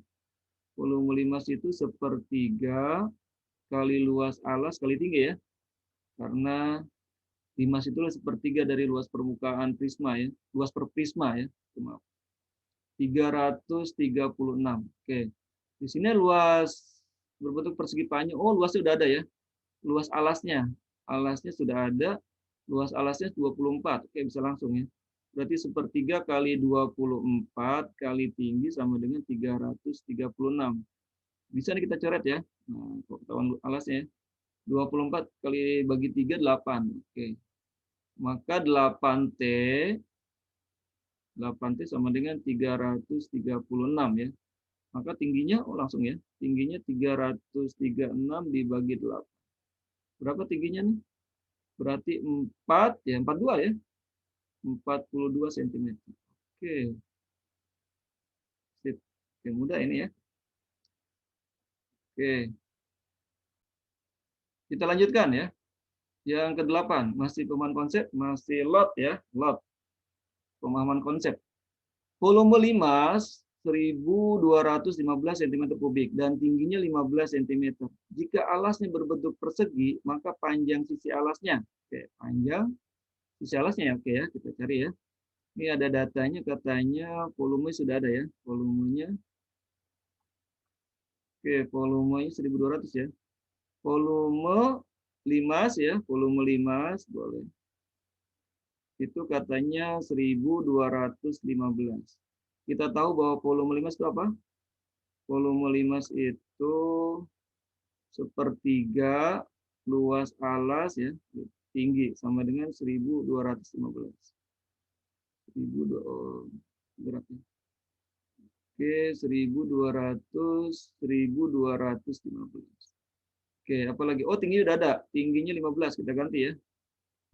A: Volume limas itu sepertiga kali luas alas kali tinggi ya. Karena limas itu sepertiga dari luas permukaan prisma ya. Luas per prisma ya. Maaf. 336. Oke. Di sini luas berbentuk persegi panjang. Oh, luasnya sudah ada ya. Luas alasnya. Alasnya sudah ada. Luas alasnya 24. Oke, bisa langsung ya. Berarti sepertiga kali 24 kali tinggi sama dengan 336. Bisa nih kita coret ya. Nah, kalau ketahuan alasnya. 24 kali bagi 3, 8. Oke. Maka 8T sama dengan 336 ya. Maka tingginya, oh langsung ya. Tingginya 336 dibagi 8. Berapa tingginya nih? Berarti 4, ya 42 ya. 42 cm. Oke. Sip. Oke, mudah ini ya. Oke. Kita lanjutkan ya. Yang ke-8, masih pemahaman konsep, masih lot ya, lot. Pemahaman konsep. Volume limas 1215 cm3 dan tingginya 15 cm. Jika alasnya berbentuk persegi, maka panjang sisi alasnya. Oke, panjang Sisi alasnya ya, oke ya, kita cari ya. Ini ada datanya, katanya volume sudah ada ya. Volumenya, oke, volumenya 1.200 ya. Volume limas ya, volume limas boleh. Itu katanya 1.215. Kita tahu bahwa volume limas itu apa? Volume limas itu sepertiga luas alas ya, tinggi sama dengan 1.215. 1.200, oh, beratnya. Oke, 1.200, 1.215. Oke, apalagi? Oh, tinggi udah ada. Tingginya 15, kita ganti ya.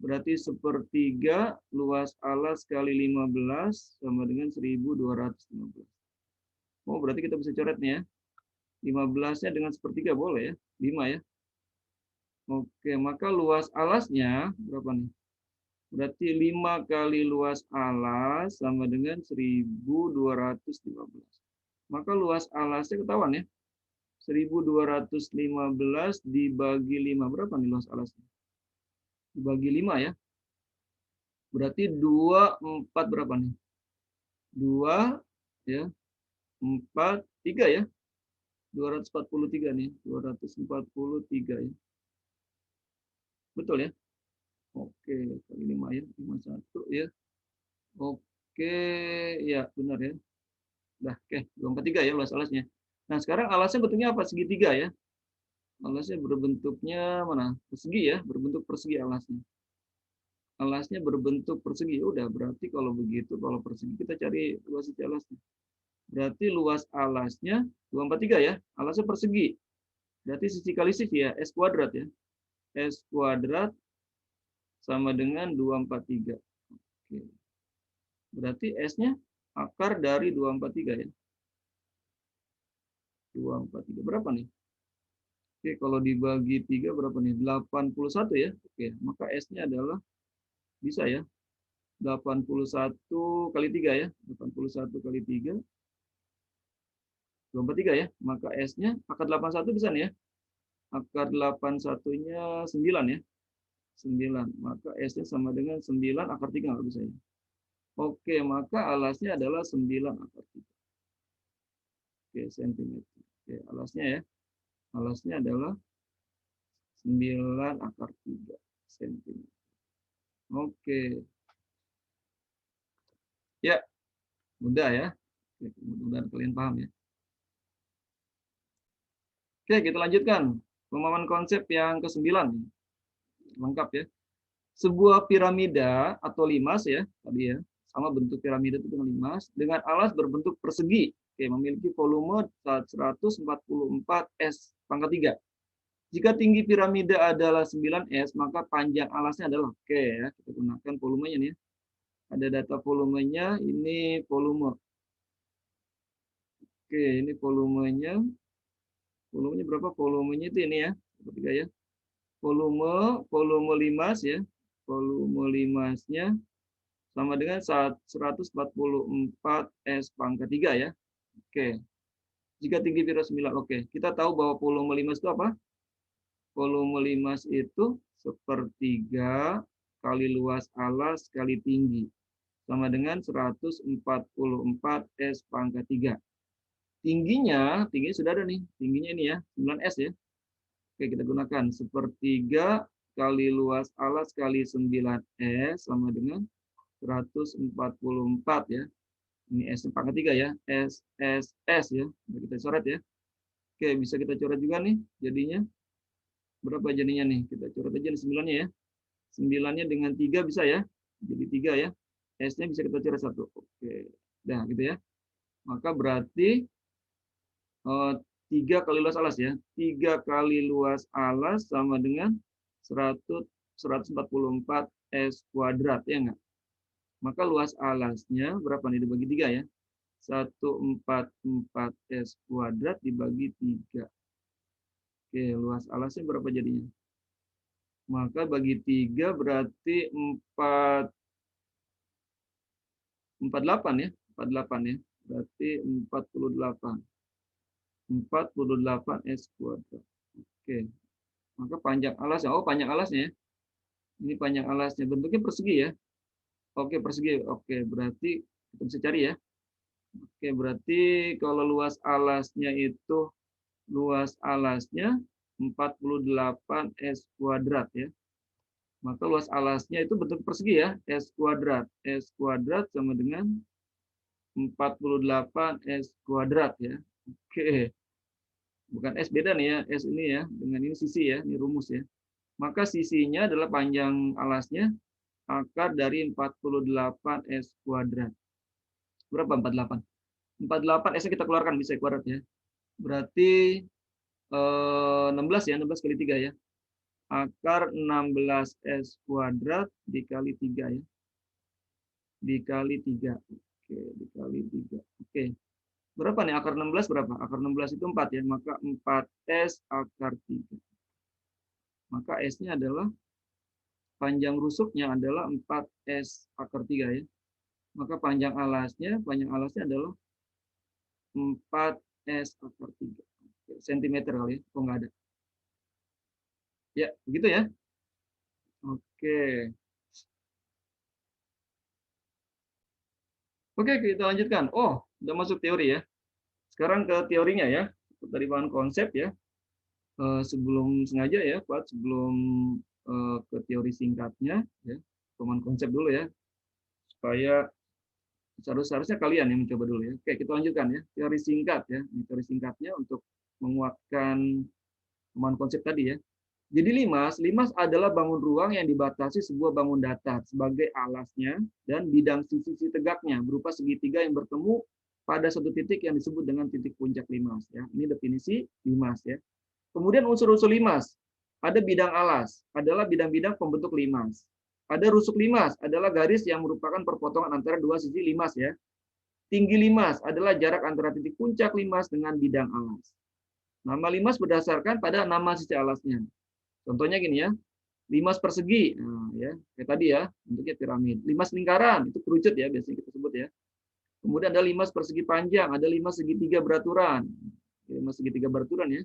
A: Berarti sepertiga luas alas kali 15 sama dengan 1.215. Oh, berarti kita bisa coret nih ya. 15-nya dengan sepertiga boleh ya. 5 ya. Oke, maka luas alasnya berapa nih? Berarti 5 kali luas alas sama dengan 1.215. Maka luas alasnya ketahuan ya. 1.215 dibagi 5. Berapa nih luas alasnya? Dibagi 5 ya. Berarti 24 berapa nih? 2 ya. 4, 3 ya. 243 nih. 243 ya. Betul ya? Oke, kali 5 ya. 51 ya. Oke, ya benar ya. Udah, oke. 243 ya luas alasnya. Nah, sekarang alasnya bentuknya apa? Segitiga ya. Alasnya berbentuknya mana? Persegi ya, berbentuk persegi alasnya. Alasnya berbentuk persegi. Udah, berarti kalau begitu, kalau persegi kita cari luas sisi alasnya. Berarti luas alasnya 243 ya. Alasnya persegi. Berarti sisi kali sisi ya, S kuadrat ya. S kuadrat sama dengan 243. Oke. Berarti S-nya akar dari 243 ya. 243 berapa nih? Oke, kalau dibagi 3 berapa nih? 81 ya. Oke, maka S-nya adalah bisa ya. 81 kali 3 ya. 81 kali 3. 243 ya. Maka S-nya akar 81 bisa nih ya. Akar 81-nya 9 ya. 9. Maka S-nya sama dengan 9 akar 3 nggak bisa ya. Oke, maka alasnya adalah 9 akar 3. Oke, sentimeter. Oke, alasnya ya. Alasnya adalah 9 akar 3 cm. Oke. Ya, mudah ya. Mudah-mudahan kalian paham ya. Oke, kita lanjutkan. Pemahaman konsep yang ke-9. Lengkap ya. Sebuah piramida atau limas ya, tadi ya. Sama bentuk piramida itu dengan limas. Dengan alas berbentuk persegi. Oke, memiliki volume 144 S pangkat 3. Jika tinggi piramida adalah 9 S, maka panjang alasnya adalah, oke ya, kita gunakan volumenya nih. Ada data volumenya, ini volume. Oke, ini volumenya. Volumenya berapa? Volumenya itu ini ya, 3 ya. Volume limas ya. Volume limasnya sama dengan 144 S pangkat 3 ya. Oke. Jika tinggi piramida 9, oke. Kita tahu bahwa volume limas itu apa? Volume limas itu sepertiga kali luas alas kali tinggi. Sama dengan 144 S pangkat 3. Tingginya sudah ada nih. Tingginya ini ya, 9S ya. Oke, kita gunakan sepertiga kali luas alas kali 9S sama dengan 144 ya. Ini S pangkat 3 ya. S ya. Kita coret ya. Oke, bisa kita coret juga nih jadinya. Berapa jadinya nih? Kita coret aja nih 9-nya ya. 9-nya dengan 3 bisa ya. Jadi 3 ya. S-nya bisa kita coret 1. Oke. Nah, gitu ya. Maka berarti 3 kali luas alas ya. 3 kali luas alas sama dengan 144 S kuadrat ya enggak? Maka luas alasnya berapa nih dibagi 3 ya? 144 S kuadrat dibagi 3. Oke, luas alasnya berapa jadinya? Maka bagi 3 berarti 48 ya. 48 ya. Berarti 48. 48 S kuadrat. Oke. Maka panjang alasnya, oh panjang alasnya ya. Ini panjang alasnya. Bentuknya persegi ya. Oke, persegi. Oke, berarti kita bisa cari ya. Oke, berarti kalau luas alasnya 48 S kuadrat ya. Maka luas alasnya itu bentuk persegi ya, S kuadrat. S kuadrat sama dengan 48 S kuadrat ya. Oke. Bukan S, beda nih ya. S ini ya, dengan ini sisi ya, ini rumus ya. Maka sisinya adalah panjang alasnya akar dari 48 S kuadrat. Berapa 48? 48 S-nya kita keluarkan bisa kuadrat ya. Berarti 16 ya, 16 kali 3 ya. Akar 16 S kuadrat dikali 3 ya. Dikali 3. Oke, dikali 3. Oke. Berapa nih akar 16 berapa? Akar 16 itu 4 ya, maka 4S akar 3. Maka S-nya adalah panjang rusuknya adalah 4S akar 3 ya. Maka panjang alasnya adalah 4S akar 3. Sentimeter kali ya, kok nggak ada. Ya, begitu ya. Oke. Oke, kita lanjutkan. Oh, udah masuk teori ya. Sekarang ke teorinya ya. Dari bahan konsep ya. Sebelum sengaja ya, Pak, sebelum ke teori singkatnya ya. Pemahaman konsep dulu ya. Supaya seharusnya kalian yang mencoba dulu ya. Oke, kita lanjutkan ya. Teori singkat ya. Ini teori singkatnya untuk menguatkan pemahaman konsep tadi ya. Jadi limas adalah bangun ruang yang dibatasi sebuah bangun datar sebagai alasnya dan bidang sisi tegaknya berupa segitiga yang bertemu pada satu titik yang disebut dengan titik puncak limas ya. Ini definisi limas ya. Kemudian unsur-unsur limas. Ada bidang alas, adalah bidang-bidang pembentuk limas. Ada rusuk limas, adalah garis yang merupakan perpotongan antara dua sisi limas ya. Tinggi limas adalah jarak antara titik puncak limas dengan bidang alas. Nama limas berdasarkan pada nama sisi alasnya. Contohnya gini ya, limas persegi, nah, ya kayak tadi ya, bentuknya piramid. Limas lingkaran itu kerucut ya, biasanya kita sebut ya. Kemudian ada limas persegi panjang, ada limas segitiga beraturan. Limas segitiga beraturan ya.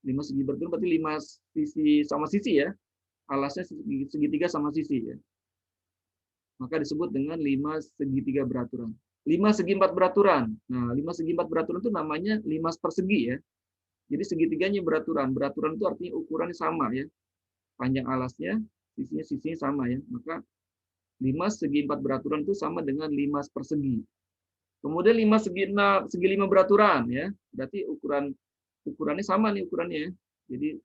A: Limas segi beraturan berarti limas sisi sama sisi ya. Alasnya segitiga sama sisi ya. Maka disebut dengan limas segitiga beraturan. Limas segi empat beraturan. Nah, limas segi empat beraturan itu namanya limas persegi ya. Jadi segitiganya beraturan. Beraturan itu artinya ukurannya sama ya. Panjang alasnya, sisinya sama ya. Maka limas segi empat beraturan itu sama dengan limas persegi. Kemudian limas segi lima beraturan ya. Berarti ukurannya sama nih ukurannya. Jadi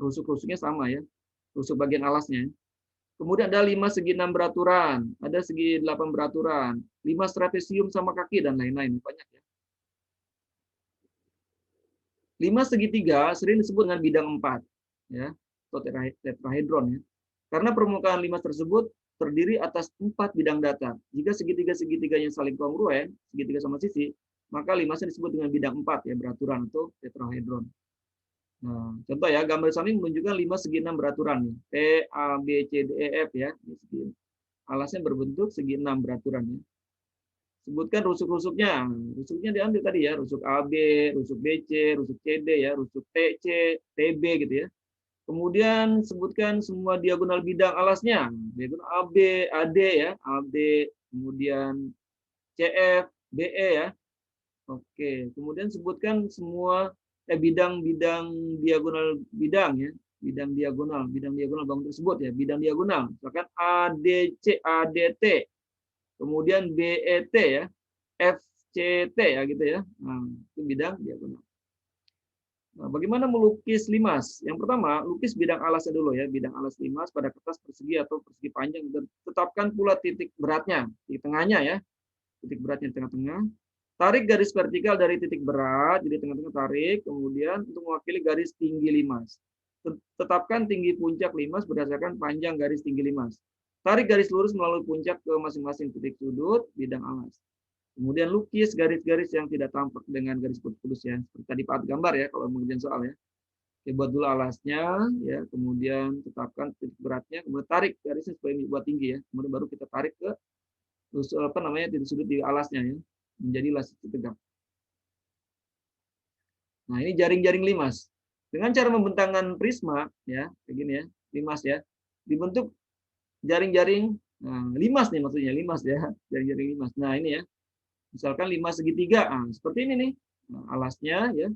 A: rusuk-rusuknya sama ya. Rusuk bagian alasnya. Kemudian ada limas segi enam beraturan, ada segi 8 beraturan, limas trapesium sama kaki dan lain-lain banyak ya. Limas segitiga sering disebut dengan bidang 4 ya, atau tetrahedron ya. Karena permukaan limas tersebut terdiri atas 4 bidang datar. Jika segitiga-segitiganya saling kongruen, segitiga sama sisi, maka limasnya disebut dengan bidang 4 ya, beraturan atau tetrahedron. Nah, contoh ya, gambar samping menunjukkan limas segi 6 beraturan nih. T, A, B, C, D, E, F ya. Alasnya berbentuk segi 6 beraturan ya. Sebutkan rusuk-rusuknya. Rusuknya diambil tadi ya, rusuk AB, rusuk BC, rusuk CD ya, rusuk TC, TB gitu ya. Kemudian sebutkan semua diagonal bidang alasnya. Diagonal AB, AD ya, AB, kemudian CF, BE ya. Oke, kemudian sebutkan semua bidang-bidang diagonal bidang ya, bidang diagonal bangun tersebut ya, bidang diagonal. Misalkan ADC, ADT, kemudian BET ya, FCT ya gitu ya. Nah, itu bidang diagonal. Nah, bagaimana melukis limas? Yang pertama, lukis bidang alasnya dulu ya, bidang alas limas pada kertas persegi atau persegi panjang dan tetapkan pula titik beratnya di tengahnya ya. Titik beratnya di tengah-tengah. Tarik garis vertikal dari titik berat, jadi tengah-tengah tarik, kemudian untuk mewakili garis tinggi limas. Tetapkan tinggi puncak limas berdasarkan panjang garis tinggi limas. Tarik garis lurus melalui puncak ke masing-masing titik sudut bidang alas. Kemudian lukis garis-garis yang tidak tampak dengan garis putus ya. Seperti tadi Pak gambar ya kalau mengerjakan soal ya. Oke, buat dulu alasnya ya, kemudian tetapkan titik beratnya, kemudian tarik garisnya supaya buat tinggi ya. Kemudian baru kita tarik ke titik sudut di alasnya ya. Menjadilah sisi tegak. Nah, ini jaring-jaring limas. Dengan cara membentangkan prisma, ya, kayak gini ya, limas ya, dibentuk jaring-jaring, limas nih maksudnya, limas ya, jaring-jaring limas. Nah ini ya, misalkan limas segitiga, seperti ini nih, alasnya ya,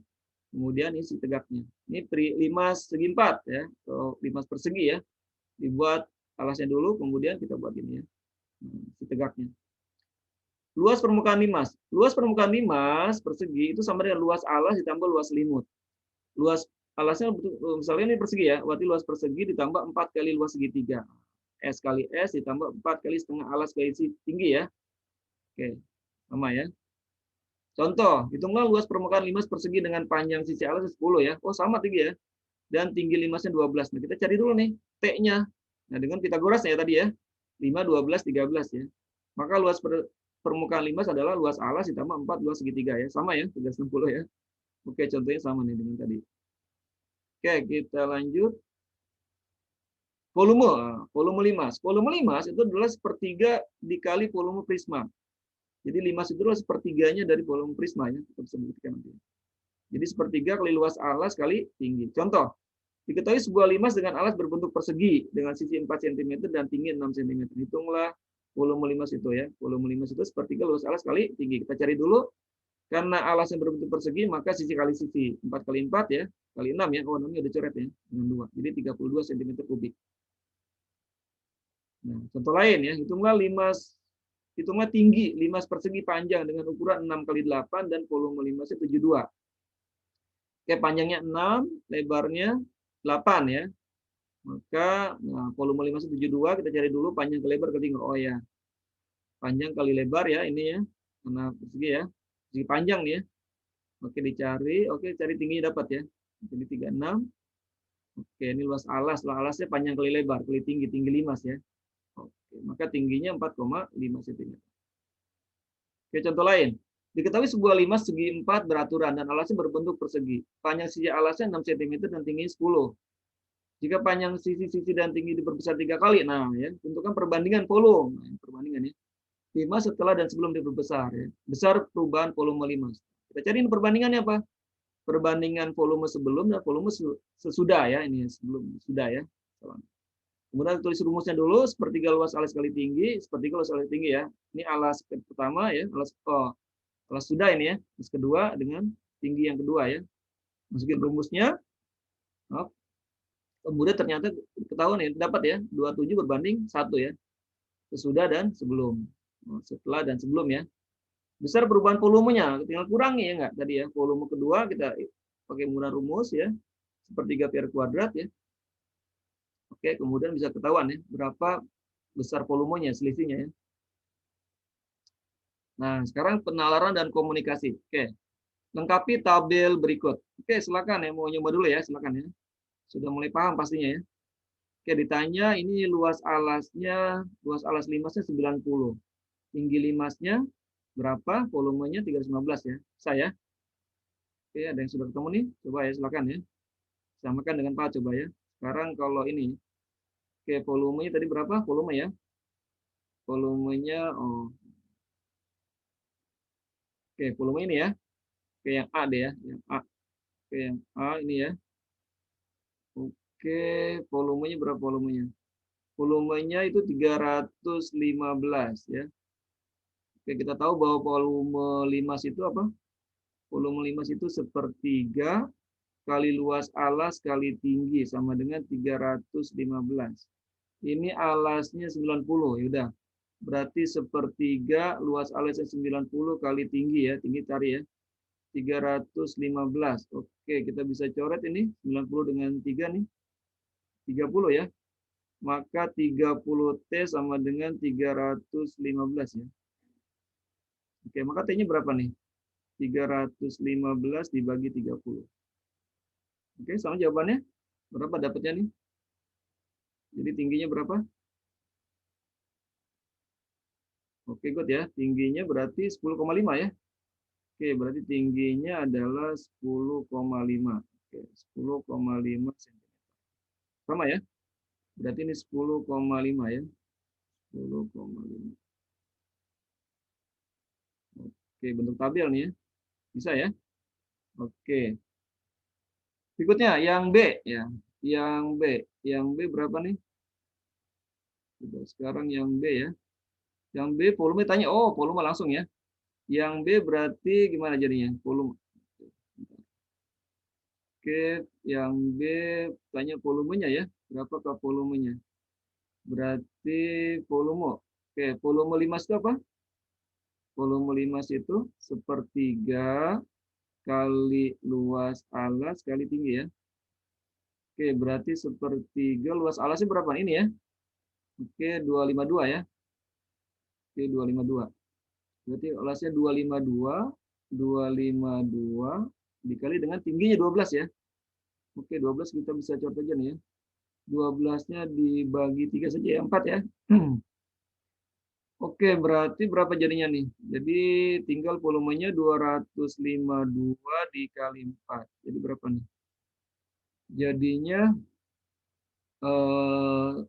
A: kemudian isi tegaknya. Ini limas segi empat ya, atau limas persegi ya, dibuat alasnya dulu, kemudian kita buat ini ya, isi tegaknya. Luas permukaan limas. Luas permukaan limas persegi itu sama dengan luas alas ditambah luas selimut. Luas alasnya misalnya ini persegi ya, berarti luas persegi ditambah 4 kali luas segitiga. S kali S ditambah 4 kali setengah alas kali tinggi ya. Oke, sama ya. Contoh, hitunglah luas permukaan limas persegi dengan panjang sisi alas 10 ya. Oh, sama tinggi ya. Dan tinggi limasnya 12. Nah, kita cari dulu nih T-nya. Nah, dengan Pitagoras ya tadi ya. 5, 12, 13 ya. Maka luas permukaan limas adalah luas alas ditambah 4 luas segitiga ya. Sama ya, 360 ya. Oke, contohnya sama nih dengan tadi. Oke, kita lanjut. Volume, volume limas. Volume limas itu adalah sepertiga dikali volume prisma. Jadi limas itu adalah sepertiganya dari volume prisma ya. Kita bisa buktikan nanti. Jadi sepertiga kali luas alas kali tinggi. Contoh, diketahui sebuah limas dengan alas berbentuk persegi dengan sisi 4 cm dan tinggi 6 cm. Hitunglah volume limas itu ya. Volume limas itu sepertiga luas alas kali tinggi. Kita cari dulu. Karena alasnya berbentuk persegi, maka sisi kali sisi 4 kali 4 ya, kali 6 ya. Oh, 6-nya udah coret ya, dengan 2. Jadi 32 cm kubik. Nah, contoh lain ya, hitunglah tinggi limas persegi panjang dengan ukuran 6 kali 8 dan volume limasnya 72. Oke, panjangnya 6, lebarnya 8 ya. Maka volume limasnya 72, kita cari dulu panjang ke lebar ke tinggi. Oh ya, panjang kali lebar ya ini ya, karena persegi ya. Persegi panjang nih ya. Oke, dicari, oke cari tingginya dapat ya. Jadi 36. Oke, ini luas alas, alasnya panjang kali lebar, kali tinggi, tinggi limas ya. Oke, maka tingginya 4,5 cm. Oke, contoh lain. Diketahui sebuah limas segi 4 beraturan dan alasnya berbentuk persegi. Panjang sisi alasnya 6 cm dan tingginya 10. Jika panjang sisi-sisi dan tinggi diperbesar 3 kali, nah ya, tentukan perbandingan volume. Nah, perbandingan ya. Limas setelah dan sebelum diperbesar ya. Besar perubahan volume limas. Kita cari perbandingannya apa? Perbandingan volume sebelum dan volume sesudah ya, ini sebelum sudah ya. Kemudian tulis rumusnya dulu, sepertiga luas alas kali tinggi, sepertiga luas alas tinggi ya. Ini alas pertama ya, alas sudah ini ya. Alas kedua dengan tinggi yang kedua ya. Masukin rumusnya. Kemudian ternyata ketahuan ya, dapat ya, 27 berbanding 1 ya. Sesudah dan sebelum. Setelah dan sebelum ya. Besar perubahan volumenya, tinggal kurangi ya enggak tadi ya. Volume kedua kita pakai menggunakan rumus ya. Sepertiga pi r kuadrat ya. Oke, kemudian bisa ketahuan ya berapa besar volumenya, selisihnya ya. Nah, sekarang penalaran dan komunikasi. Oke. Lengkapi tabel berikut. Oke, silakan ya mau nyoba dulu ya, silakan ya. Sudah mulai paham pastinya ya. Oke, ditanya ini luas alas limasnya 90. Tinggi limasnya berapa? Volumenya 315 ya. Saya. Oke, ada yang sudah ketemu nih? Coba ya, silakan ya. Samakan dengan Pak coba ya. Sekarang kalau ini. Oke, volumenya tadi berapa? Volume ya. Volumenya oke, volume ini ya. Oke, yang A deh ya, yang A. Oke, yang A ini ya. Oke, volumenya berapa volumenya? Volumenya itu 315 ya. Oke, kita tahu bahwa volume limas itu apa? Volume limas itu sepertiga kali luas alas kali tinggi sama dengan 315. Ini alasnya 90, ya udah. Berarti sepertiga luas alasnya 90 kali tinggi ya, tinggi cari ya. 315. Oke, kita bisa coret ini 90 dengan 3 nih. 30 ya. Maka 30T sama dengan 315 ya. Oke, maka T-nya berapa nih? 315 dibagi 30. Oke, sama jawabannya. Berapa dapatnya nih? Jadi tingginya berapa? Oke, good ya. Tingginya berarti 10,5 ya. Oke, berarti tingginya adalah 10,5. Oke, 10,5 cm. Sama ya? Berarti ini 10,5 ya. 10,5. Oke, bentuk tabel nih ya. Bisa ya? Oke. Berikutnya yang B ya. Yang B. Yang B berapa nih? Coba sekarang yang B ya. Yang B volume tanya, oh volume langsung ya. Yang B berarti gimana jadinya? Volume. Oke, yang B tanya volumenya ya. Berapakah volumenya? Berarti volume. Oke, volume limas itu apa? Volume limas itu sepertiga kali luas alas kali tinggi ya. Oke, berarti sepertiga luas alasnya berapa? Ini ya. Oke, 252 ya. Oke, 252. Berarti alasnya 252 dikali dengan tingginya 12 ya. Oke, 12 kita bisa coret aja nih ya. 12-nya dibagi 3 saja ya, 4 ya. Oke, berarti berapa jadinya nih? Jadi tinggal volumenya 252 dikali 4. Jadi berapa nih? Jadinya 1008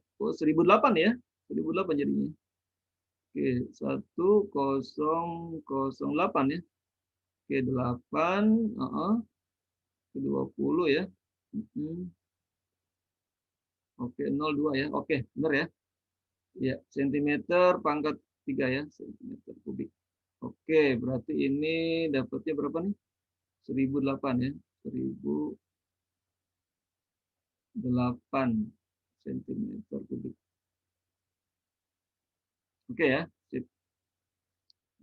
A: ya. 1008 jadinya. Oke, 1008 ya. Oke, 8, ke 20 ya. Oke, 02 ya. Oke, benar ya. Ya, sentimeter pangkat 3 ya, sentimeter kubik. Oke, berarti ini dapatnya berapa nih? 1008 ya. 1008 sentimeter kubik. Oke ya. Sip.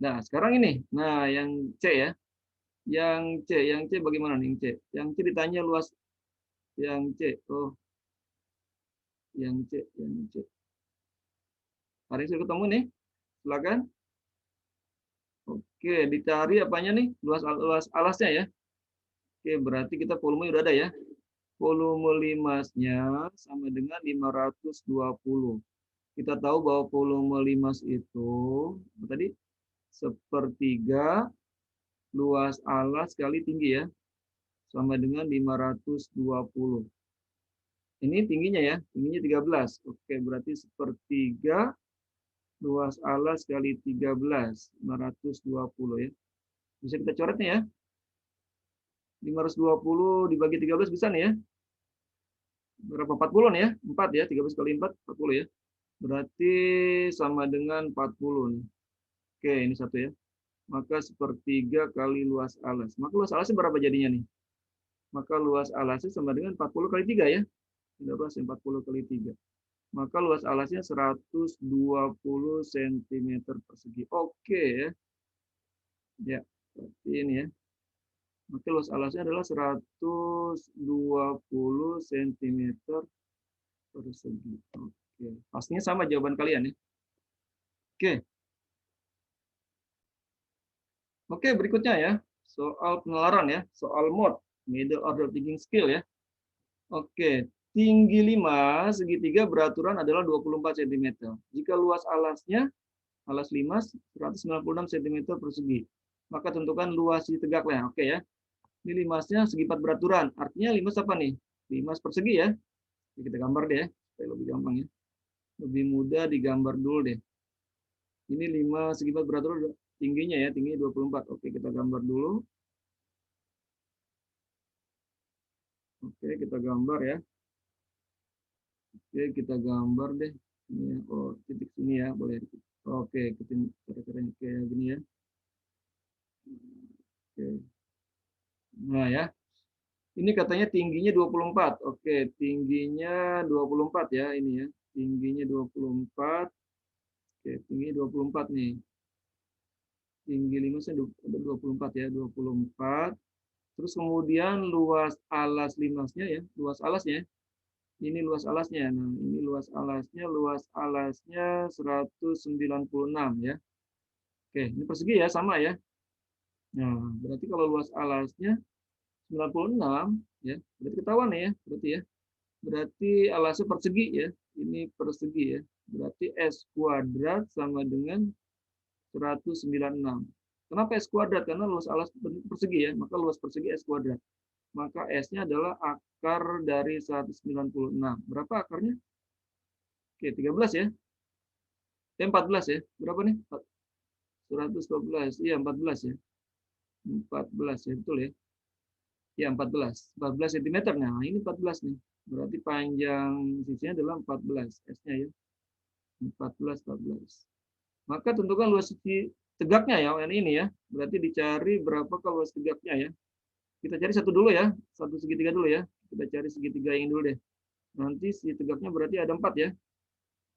A: Nah, sekarang ini. Nah, yang C ya. Yang C bagaimana nih yang C? Yang C ditanya luas yang C. Oh, yang C. Hari ini sudah ketemu nih. Silakan. Oke, dicari apanya nih? Luas alasnya ya. Oke, berarti kita volume udah ada ya. Volume limasnya sama dengan 520. Kita tahu bahwa volume limas itu tadi sepertiga luas alas kali tinggi ya. Sama dengan 520. Ini tingginya ya, tingginya 13. Oke, berarti sepertiga luas alas kali 13, 520 ya. Bisa kita coretnya ya. 520 dibagi 13 bisa nih ya. Berapa? 40 nih ya. 4 ya, 13 kali 4, 40 ya. Berarti sama dengan 40 nih. Oke, ini satu ya. Maka sepertiga kali luas alas. Maka luas alasnya berapa jadinya nih? Maka luas alasnya sama dengan 40 kali 3 ya. 40 kali 3. Maka luas alasnya 120 cm persegi. Oke ya. Ya, seperti ini ya. Maka luas alasnya adalah 120 cm persegi. Oke. Pastinya sama jawaban kalian ya. Oke. Oke, berikutnya ya. Soal penalaran ya. Soal mod. Middle order thinking skill ya. Oke. Tinggi 5 segitiga beraturan adalah 24 cm. Jika luas alasnya alas limas 196 cm persegi. Maka tentukan luas si tegaknya. Oke ya. Ini limasnya segi 4 beraturan. Artinya limas apa nih? Limas persegi ya. Kita gambar deh ya, supaya lebih gampang ya. Lebih mudah digambar dulu deh. Ini 5 segi 4 beraturan tingginya ya, tingginya 24. Oke, kita gambar dulu. Oke, kita gambar ya. Oke, kita gambar deh. Ini ya. Oh, titik sini ya, boleh. Oke, kita cara-caranya kayak gini ya. Oke. Nah ya, ini katanya tingginya 24. Oke, tingginya 24 ya ini ya. Tingginya 24. Oke, tingginya 24 nih. Tinggi limasnya ada 24 ya, 24. Terus kemudian luas alas limasnya ya, luas alasnya. Ini luas alasnya. Nah, ini luas alasnya 196 ya. Oke, ini persegi ya, sama ya. Nah, berarti kalau luas alasnya 96 ya, berarti ketahuan ya, berarti ya. Berarti alasnya persegi ya. Ini persegi ya. Berarti S kuadrat sama dengan 196. Kenapa S kuadrat? Karena luas alas persegi ya. Maka luas persegi S kuadrat. Maka S-nya adalah akar dari 196. Berapa akarnya? Oke, 13 ya. 14 ya. Berapa nih? 112. Iya, 14 ya. 14 ya, betul ya. Ya, 14 cm. Nah, ini 14 nih. Berarti panjang sisinya adalah 14 S-nya ya. 14. Maka tentukan luas sisi tegaknya ya, yang ini ya. Berarti dicari berapakah luas tegaknya ya. Kita cari satu dulu ya, satu segitiga dulu ya. Kita cari segitiga yang dulu deh. Nanti sisi tegaknya berarti ada 4 ya.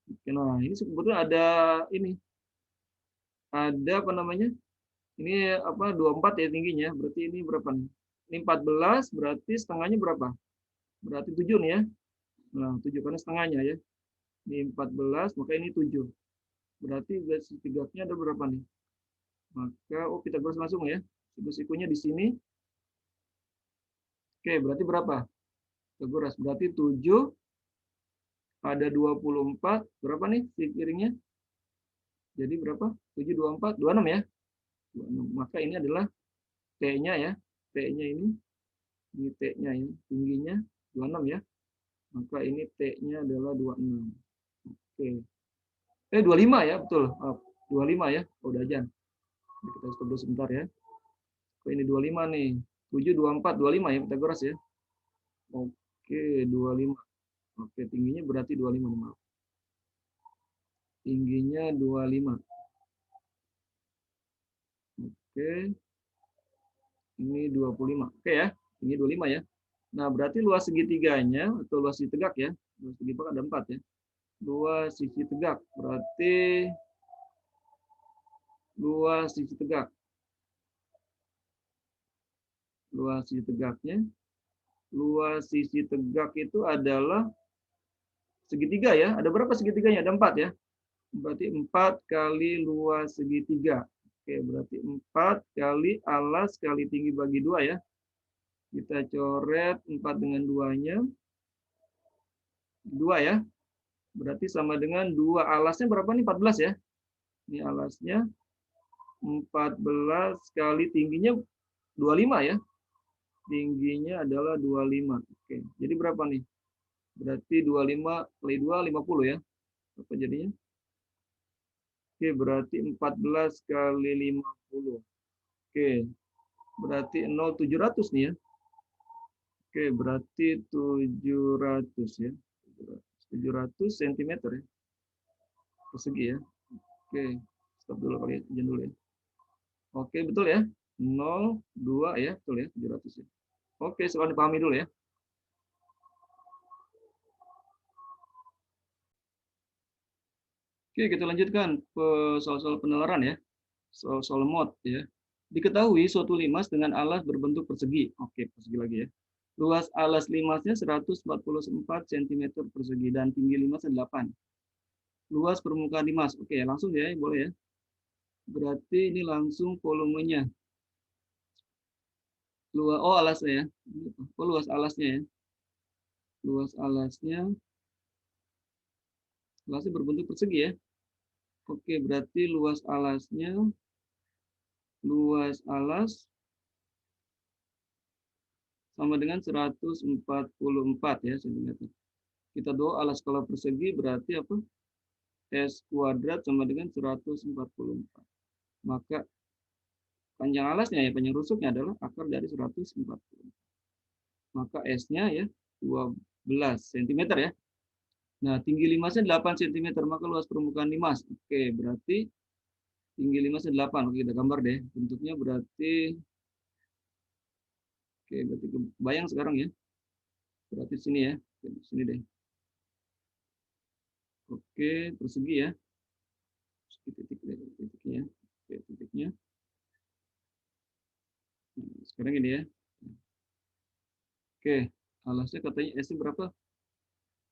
A: Oke, nah ini sebetulnya ada ini. Ada apa namanya? Ini apa 24 ya tingginya. Berarti ini berapa nih? Ini 14 berarti setengahnya berapa? Berarti 7 nih ya. Nah, 7 karena setengahnya ya. Ini 14, maka ini 7. Berarti garis tegaknya ada berapa nih? Maka kita garis langsung ya. Siku-sikunya di sini. Oke, berarti berapa? Kita garis berarti 7 ada 24. Berapa nih sisi kirinya? Jadi berapa? 7 24 26 ya. 26. Maka ini adalah T-nya ya. T-nya ini T-nya ya. Tingginya 26 ya. Maka ini T-nya adalah 26. Oke. 25 ya, betul. 25 ya. Oh, udah aja. Kita stop dulu sebentar ya. Oke, ini 25 nih. 7, 24, 25 ya Pitagoras ya. Oke, 25. Oke, tingginya berarti 25. Maaf. Tingginya 25. Oke. Ini 25. Oke ya. Ini 25 ya. Nah, berarti luas segitiganya atau luas sisi tegak ya. Luas segitiga ada 4 ya. Luas sisi tegak. Berarti luas sisi tegak. Luas sisi tegaknya. Luas sisi tegak itu adalah segitiga ya. Ada berapa segitiganya? Ada 4 ya. Berarti 4 kali luas segitiga. Oke, berarti 4 kali alas kali tinggi bagi 2 ya. Kita coret 4 dengan 2-nya. 2 ya. Berarti sama dengan 2 alasnya berapa nih? 14 ya. Ini alasnya 14 kali tingginya 25 ya. Tingginya adalah 25. Oke, jadi berapa nih? Berarti 25 kali 2, 50 ya. Apa jadinya? Oke, berarti 14 kali 50. Oke, berarti 0,700 nih ya. Oke, berarti 700 ya. 700 cm ya. Persegi ya. Oke, stop dulu kali ya. Izin dulu ya. Oke, betul ya. 0, 2 ya. Betul ya, 700 ya. Oke, soal dipahami dulu ya. Oke, kita lanjutkan soal-soal penalaran ya. Soal-soal mod ya. Diketahui suatu limas dengan alas berbentuk persegi. Oke, persegi lagi ya. Luas alas limasnya 144 cm persegi dan tinggi limasnya 8. Luas permukaan limas. Oke, langsung ya, boleh ya. Berarti ini langsung volumenya. Luas, oh alasnya ya. Oh, luas alasnya ya. Luas alasnya berbentuk persegi ya. Oke, berarti luas alas sama dengan 144 ya cm. Kita tahu alas skala persegi berarti apa? S kuadrat sama dengan 144. Maka panjang alasnya ya, panjang rusuknya adalah akar dari 144. Maka S-nya ya 12 cm ya. Nah, tinggi limasnya 8 cm, maka luas permukaan limas. Oke, berarti tinggi limasnya 8. Oke, kita gambar deh. Bentuknya berarti oke, berarti bayang sekarang ya. Berarti sini ya. Oke, sini deh. Oke, persegi ya. Titiknya. Oke, titiknya. Nah, sekarang ini ya. Oke, alasnya katanya S berapa?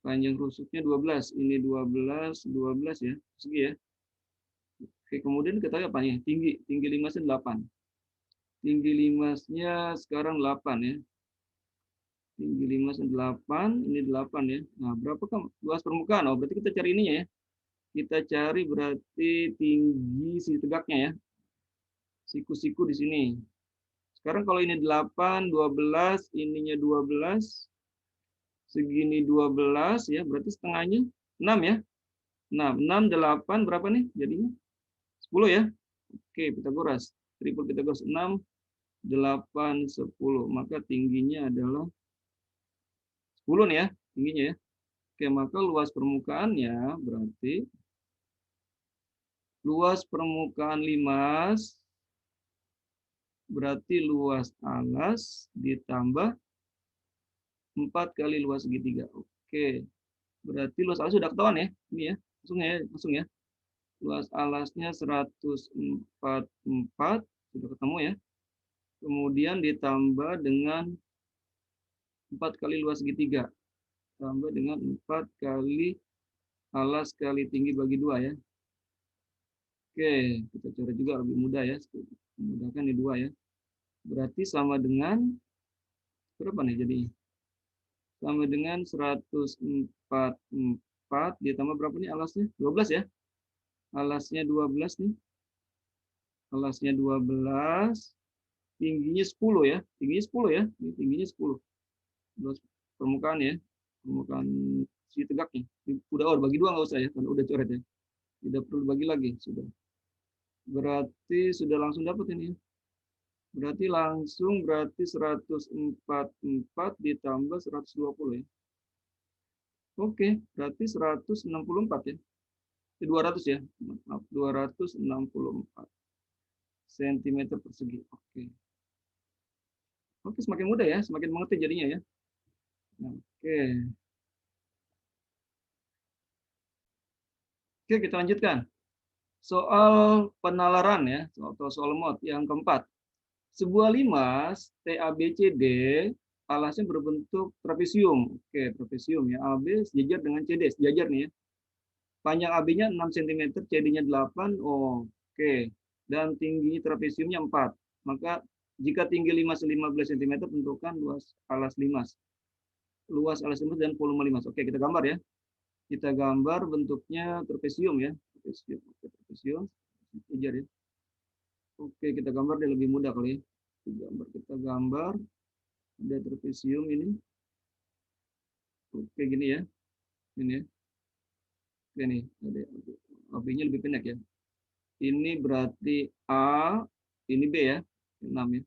A: Panjang rusuknya 12. Ini 12 ya. Persegi ya. Oke, kemudian kita lihat apa nih? Tinggi limasnya 8. Tinggi limasnya sekarang 8 ya. Tinggi limasnya 8, ini 8 ya. Nah, berapa kan luas permukaan? Oh, berarti kita cari ininya ya. Kita cari berarti tinggi si tegaknya ya. Siku-siku di sini. Sekarang kalau ini 8, 12, ininya 12, segini 12 ya, berarti setengahnya 6 ya. 6, 8, berapa nih jadinya? 10 ya. Oke, Pitagoras. Triple Pitagoras 6, 8, 10. Maka tingginya adalah 10 nih ya, tingginya ya. Oke, maka luas permukaannya berarti luas permukaan limas berarti luas alas ditambah 4 kali luas segitiga. Oke, berarti luas alas sudah ketahuan ya. Ini ya, langsung ya. Luas alasnya 144, sudah ketemu ya. Kemudian ditambah dengan 4 kali luas segitiga. Tambah dengan 4 kali alas kali tinggi bagi 2 ya. Oke, kita coret juga lebih mudah ya. Memudahkan di 2 ya. Berarti sama dengan berapa nih jadi? Sama dengan 144 ditambah berapa nih alasnya? 12 ya. Alasnya 12 nih. Alasnya 12. Tingginya 10 ya. Tingginya 10 ya. Ini tingginya 10. Luas permukaan ya. Permukaan si tegaknya. Udah bagi 2 nggak usah ya. Karena udah coret ya. Tidak perlu bagi lagi. Sudah. Berarti sudah langsung dapat ini ya. Berarti 144 ditambah 120 ya. Oke, berarti 164 ya. 200 ya. Maaf, 264 cm persegi. Oke. Oke, semakin mudah ya, semakin mengerti jadinya ya. Oke. Oke, kita lanjutkan. Soal penalaran ya, atau soal mod yang keempat. Sebuah limas TABCD alasnya berbentuk trapesium. Oke, trapesium ya. AB sejajar dengan CD, sejajar nih ya. Panjang AB-nya 6 cm, CD-nya 8. Oh, oke. Dan tinggi trapesiumnya 4. Maka jika tinggi limas 15 cm, tentukan luas alas limas. Luas alas limas dan volume limas. Oke, kita gambar ya. Kita gambar bentuknya trapesium ya. Trapesium. Oke, trapesium. Sejajar ya. Oke, kita gambar dia lebih mudah kali ya. Kita gambar. Ada trapesium ini. Oke, gini ya. Ini ya. Oke nih, AB-nya lebih pendek ya. Ini berarti A, ini B ya, 6 ya.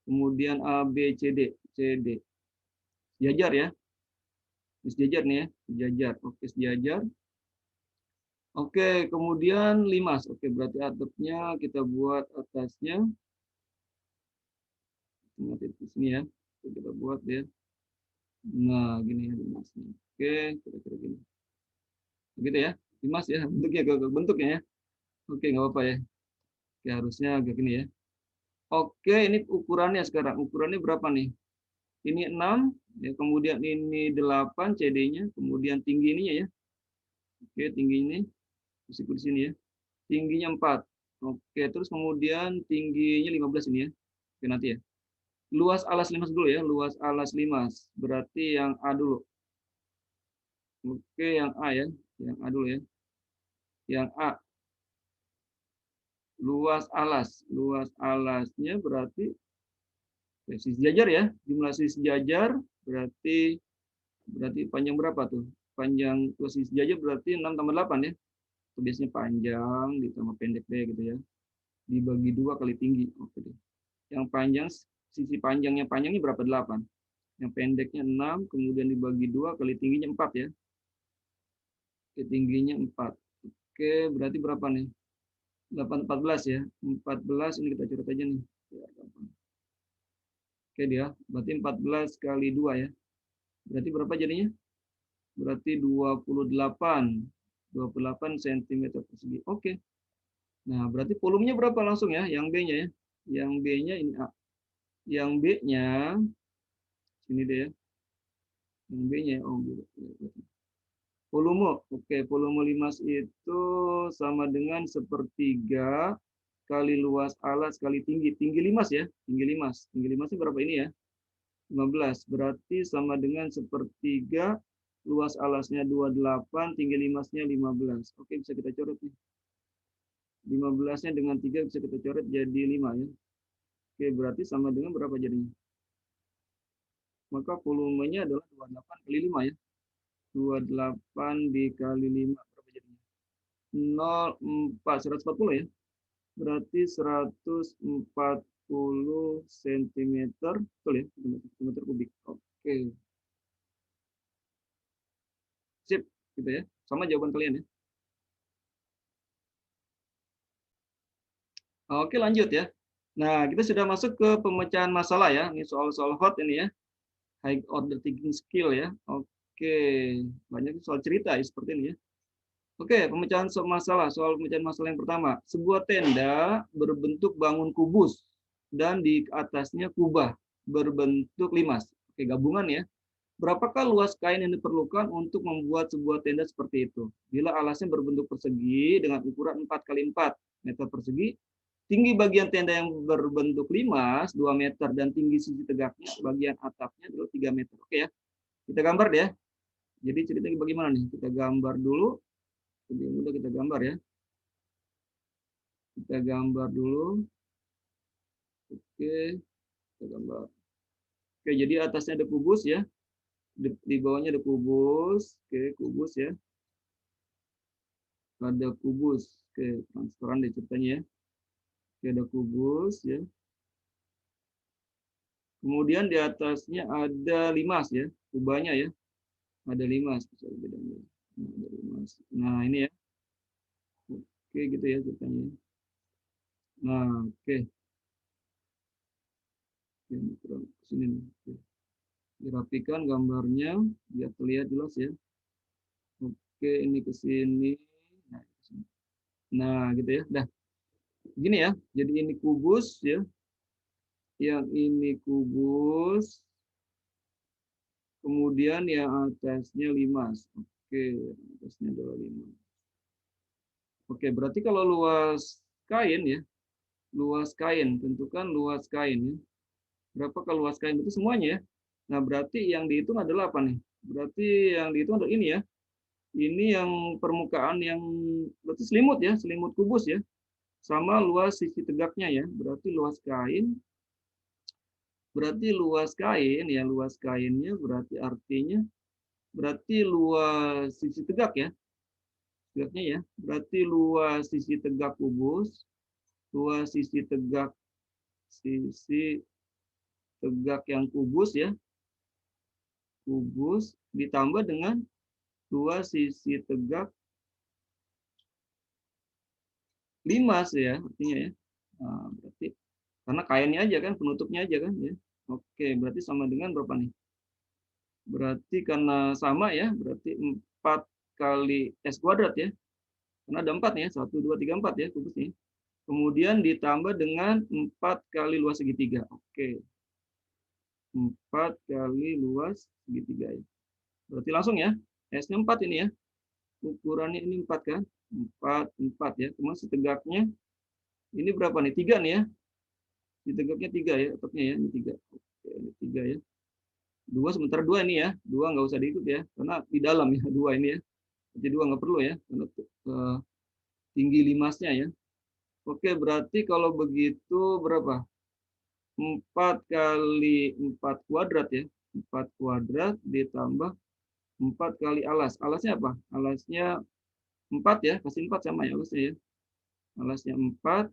A: Kemudian A, B, C, D. Sejajar ya. Sejajar nih ya, sejajar. Oke, sejajar. Oke, kemudian limas. Oke, berarti atapnya kita buat atasnya. Nanti di sini ya. Kita buat ya. Nah, gini ya limasnya. Oke, kira-kira gini. Begitu ya. Limas ya, bentuknya ya. Oke, nggak apa-apa ya. Oke, harusnya agak gini ya. Oke, ini ukurannya sekarang. Ukurannya berapa nih? Ini 6, ya, kemudian ini 8 CD-nya, kemudian tinggi ininya ya. Oke, tinggi ini meskipun di sini ya. Tingginya 4. Oke, terus kemudian tingginya 15 ini ya. Oke, nanti ya. Luas alas limas dulu ya, luas alas limas. Berarti yang A dulu. Oke, yang A ya. Yang A dulu ya. Yang A. Luas alas. Luas alasnya berarti sisi sejajar ya. Jumlah sisi sejajar berarti panjang berapa tuh? Panjang sisi sejajar berarti 6 tambah 8 ya. Itu biasanya panjang ditambah pendek deh gitu ya. Dibagi 2 kali tinggi. Oke deh. Yang panjang, sisi panjangnya berapa? 8. Yang pendeknya 6, kemudian dibagi 2 kali tingginya 4 ya. Oke, tingginya 4. Oke, berarti berapa nih? 8, 14 ya. 14 ini kita coret aja nih. Oke dia, berarti 14 kali 2 ya. Berarti berapa jadinya? Berarti 28 cm persegi. Oke. Nah, berarti volumenya berapa langsung ya? Yang B-nya ya. Yang B-nya ini A. Yang B-nya sini deh ya. Yang B-nya oh gitu. Volume. Oke, volume limas itu sama dengan sepertiga kali luas alas kali tinggi. Tinggi limas ya. Tinggi limas. Tinggi limasnya berapa ini ya? 15. Berarti sama dengan sepertiga luas alasnya 28, tinggi limasnya 15. Oke, bisa kita coret nih. 15-nya dengan 3 bisa kita coret jadi 5 ya. Oke, berarti sama dengan berapa jadinya? Maka volumenya adalah 28 kali 5 ya. 28 dikali 5 berapa jadinya? 0,4, 140 ya. Berarti 140 cm, betul ya, cm kubik. Oke, sip, gitu ya. Sama jawaban kalian ya. Oke, lanjut ya. Nah, kita sudah masuk ke pemecahan masalah ya. Ini soal-soal hot ini ya. High order thinking skill ya. Oke, banyak soal cerita ya seperti ini ya. Oke, pemecahan masalah. Soal pemecahan masalah yang pertama. Sebuah tenda berbentuk bangun kubus dan di atasnya kubah berbentuk limas. Oke, gabungan ya. Berapakah luas kain yang diperlukan untuk membuat sebuah tenda seperti itu? Bila alasnya berbentuk persegi dengan ukuran 4 kali 4 meter persegi, tinggi bagian tenda yang berbentuk limas 2 meter dan tinggi sisi tegaknya bagian atapnya adalah 3 meter. Oke ya. Kita gambar deh ya. Jadi ceritanya bagaimana nih? Kita gambar dulu. Lebih mudah kita gambar ya. Kita gambar dulu. Oke, kita gambar. Oke, jadi atasnya ada kubus ya. Di bawahnya ada kubus. Oke, kubus ya. Ada kubus. Oke, transparan deh ceritanya ya. Oke, ada kubus ya. Kemudian di atasnya ada limas ya, kubahnya ya. Ada limas. Ada limas. Nah, ini ya. Oke, gitu ya ceritanya. Nah, oke. Oke, sini nih. Oke. Dirapikan gambarnya biar terlihat jelas ya. Oke, ini ke sini. Nah, gitu ya. Dah. Gini ya. Jadi ini kubus ya. Yang ini kubus. Kemudian yang atasnya limas. Oke, atasnya adalah limas. Oke, berarti kalau luas kain ya. Luas kain, tentukan luas kain ya. Berapa kalau luas kain itu semuanya ya. Nah, berarti yang dihitung adalah apa nih? Berarti yang dihitung adalah ini ya. Ini yang permukaan yang berarti selimut ya, selimut kubus ya. Sama luas sisi tegaknya ya. Berarti luas kain ya, luas kainnya berarti artinya berarti luas sisi tegak ya. Tegaknya ya. Berarti luas sisi tegak kubus, luas sisi tegak yang kubus ya. Kubus ditambah dengan luas sisi tegak limas ya artinya ya. Nah, berarti karena kainnya aja kan, penutupnya aja kan ya. Oke, berarti sama dengan berapa nih? Berarti karena sama ya, berarti 4 kali S kuadrat ya. Karena ada 4 ya, 1, 2, 3, 4 ya kubusnya. Kemudian ditambah dengan 4 kali luas segitiga. Oke. 4 kali luas segitiga ya. Berarti langsung ya. S-nya 4 ini ya. Ukurannya ini 4 kan? 4 ya. Cuma setegaknya ini berapa nih? 3 nih ya. Ditegaknya 3 ya, atapnya ya. Ini 3. Oke, ini 3 ya. 2 sementara 2 ini ya. 2 nggak usah diikut ya. Karena di dalam ya 2 ini ya. Jadi 2 nggak perlu ya. Karena tinggi limasnya ya. Oke, berarti kalau begitu berapa? 4 kali 4 kuadrat ya. 4 kuadrat ditambah 4 kali alas. Alasnya apa? Alasnya 4 ya. Kasih 4 sama ya alasnya ya. Alasnya 4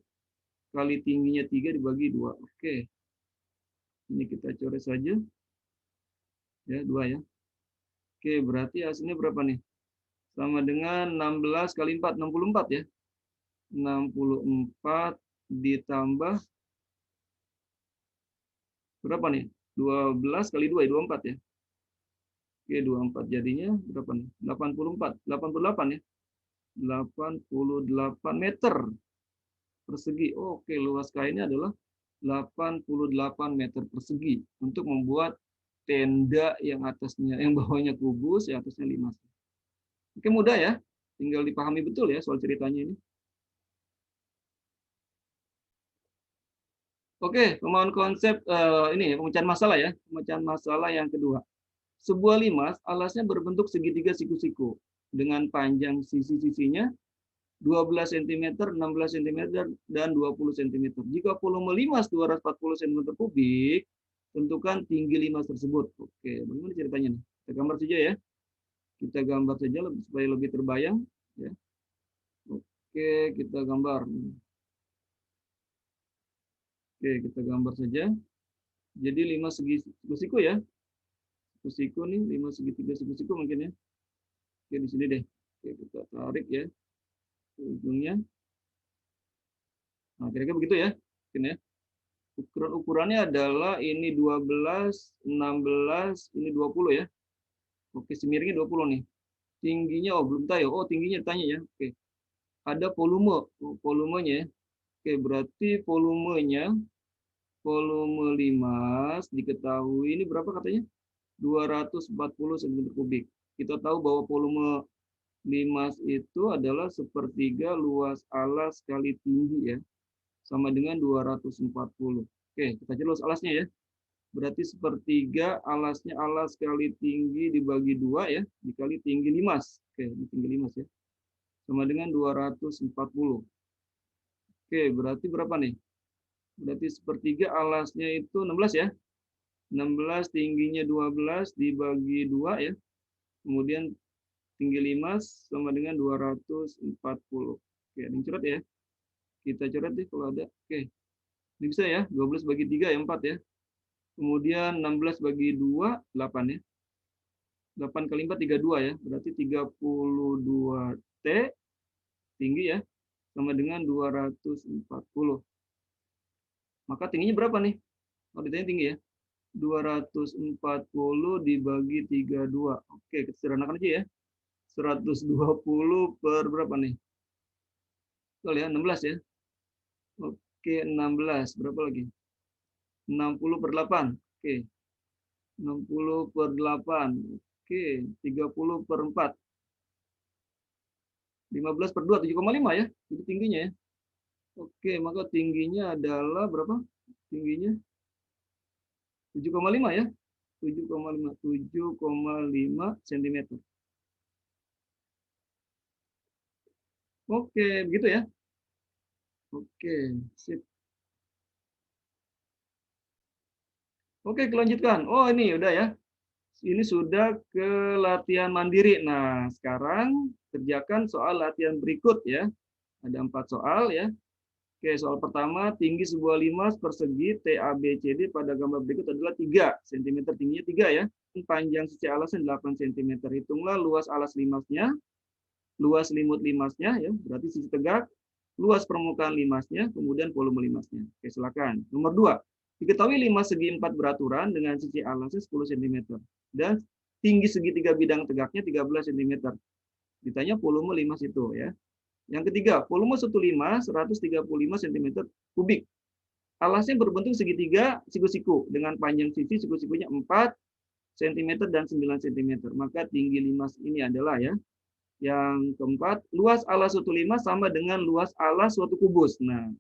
A: kali tingginya 3 dibagi 2. Oke. Ini kita coret saja. Ya, 2 ya. Oke, berarti hasilnya berapa nih? Sama dengan 16 kali 4, 64 ya. 64 ditambah berapa nih? 12 kali 2 ya, 24 ya. Oke, 24 jadinya berapa nih? 84, 88 ya. 88 meter persegi. Oke, luas kainnya adalah 88 meter persegi untuk membuat tenda yang atasnya, yang bawahnya kubus, yang atasnya limas. Oke, mudah ya. Tinggal dipahami betul ya soal ceritanya ini. Oke, pemahaman konsep ini pemecahan masalah ya. Pemecahan masalah yang kedua. Sebuah limas alasnya berbentuk segitiga siku-siku dengan panjang sisi-sisinya 12 cm, 16 cm, dan 20 cm. Jika volume limas 240 cm kubik, tentukan tinggi limas tersebut. Oke, bagaimana ceritanya nih? Kita gambar saja ya. Kita gambar saja supaya lebih terbayang. Ya. Oke, kita gambar. Oke, kita gambar saja. Jadi 5 segi siku ya. Siku nih, 5 segitiga siku mungkin ya. Oke, di sini deh. Oke, kita tarik ya ujungnya. Nah, kira-kira begitu ya. Mungkin ya. Ukurannya adalah ini 12, 16, ini 20 ya. Oke, semiringnya 20 nih. Tingginya, oh belum tahu. Oh, tingginya ditanya ya. Oke. Ada volume, volumenya ya. Oke, berarti volume limas diketahui ini berapa katanya? 240 cm3. Kita tahu bahwa volume limas itu adalah sepertiga luas alas kali tinggi ya. Sama dengan 240. Oke, kita cari luas alasnya ya. Berarti sepertiga alasnya alas kali tinggi dibagi 2 ya, dikali tinggi limas. Oke, ini tinggi limas ya. Sama dengan 240. Oke, berarti berapa nih? Berarti sepertiga alasnya itu 16 ya. 16 tingginya 12 dibagi 2 ya. Kemudian tinggi limas sama dengan 240. Oke, ada yang coret ya. Kita coret deh kalau ada. Oke. Ini bisa ya, 12 bagi 3 ya 4 ya. Kemudian 16 bagi 2, 8 ya. 8 kali 4, 32 ya. Berarti 32 T tinggi ya. Sama dengan 240. Maka tingginya berapa nih? Oh, ditanya tinggi ya. 240 dibagi 32. Oke, kita sederhanakan aja ya. 120 per berapa nih? Betul ya, 16 ya. Oke, 16. Berapa lagi? 60 per 8. Oke. 60 per 8. Oke, 30 per 4. 15 per 2, 7,5 ya. Itu tingginya ya. Oke, maka tingginya adalah berapa? Tingginya 7,5 ya. 7,5 cm. Oke, begitu ya. Oke, sip. Oke, kelanjutkan. Oh, ini udah ya. Ini sudah ke latihan mandiri. Nah, sekarang kerjakan soal latihan berikut ya. Ada 4 soal ya. Oke, soal pertama, tinggi sebuah limas persegi TABCD pada gambar berikut adalah 3 cm, tingginya 3 ya. Panjang sisi alasnya 8 cm. Hitunglah luas alas limasnya, luas limut limasnya ya, berarti sisi tegak, luas permukaan limasnya, kemudian volume limasnya. Oke, silakan. Nomor 2. Diketahui limas segi 4 beraturan dengan sisi alasnya 10 cm dan tinggi segitiga bidang tegaknya 13 cm. Ditanya volume limas itu ya. Yang ketiga, volume suatu limas 135 cm3. Alasnya berbentuk segitiga siku-siku dengan panjang sisi siku-sikunya 4 cm dan 9 cm. Maka tinggi limas ini adalah ya. Yang keempat, luas alas suatu limas sama dengan luas alas suatu kubus. Nah,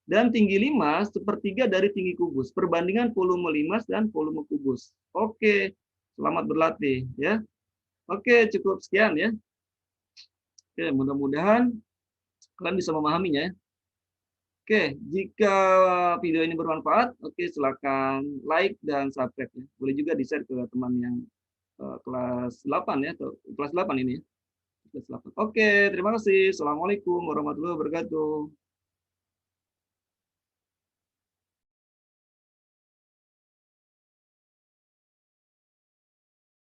A: dan tinggi limas sepertiga dari tinggi kubus. Perbandingan volume limas dan volume kubus. Oke, selamat berlatih ya. Oke, cukup sekian ya. Oke, mudah-mudahan kalian bisa memahaminya ya. Oke, jika video ini bermanfaat, oke silakan like dan subscribe ya. Boleh juga di-share ke teman yang kelas 8 ya, atau kelas 8 ini ya. Kelas 8. Oke, terima kasih. Assalamualaikum warahmatullahi wabarakatuh.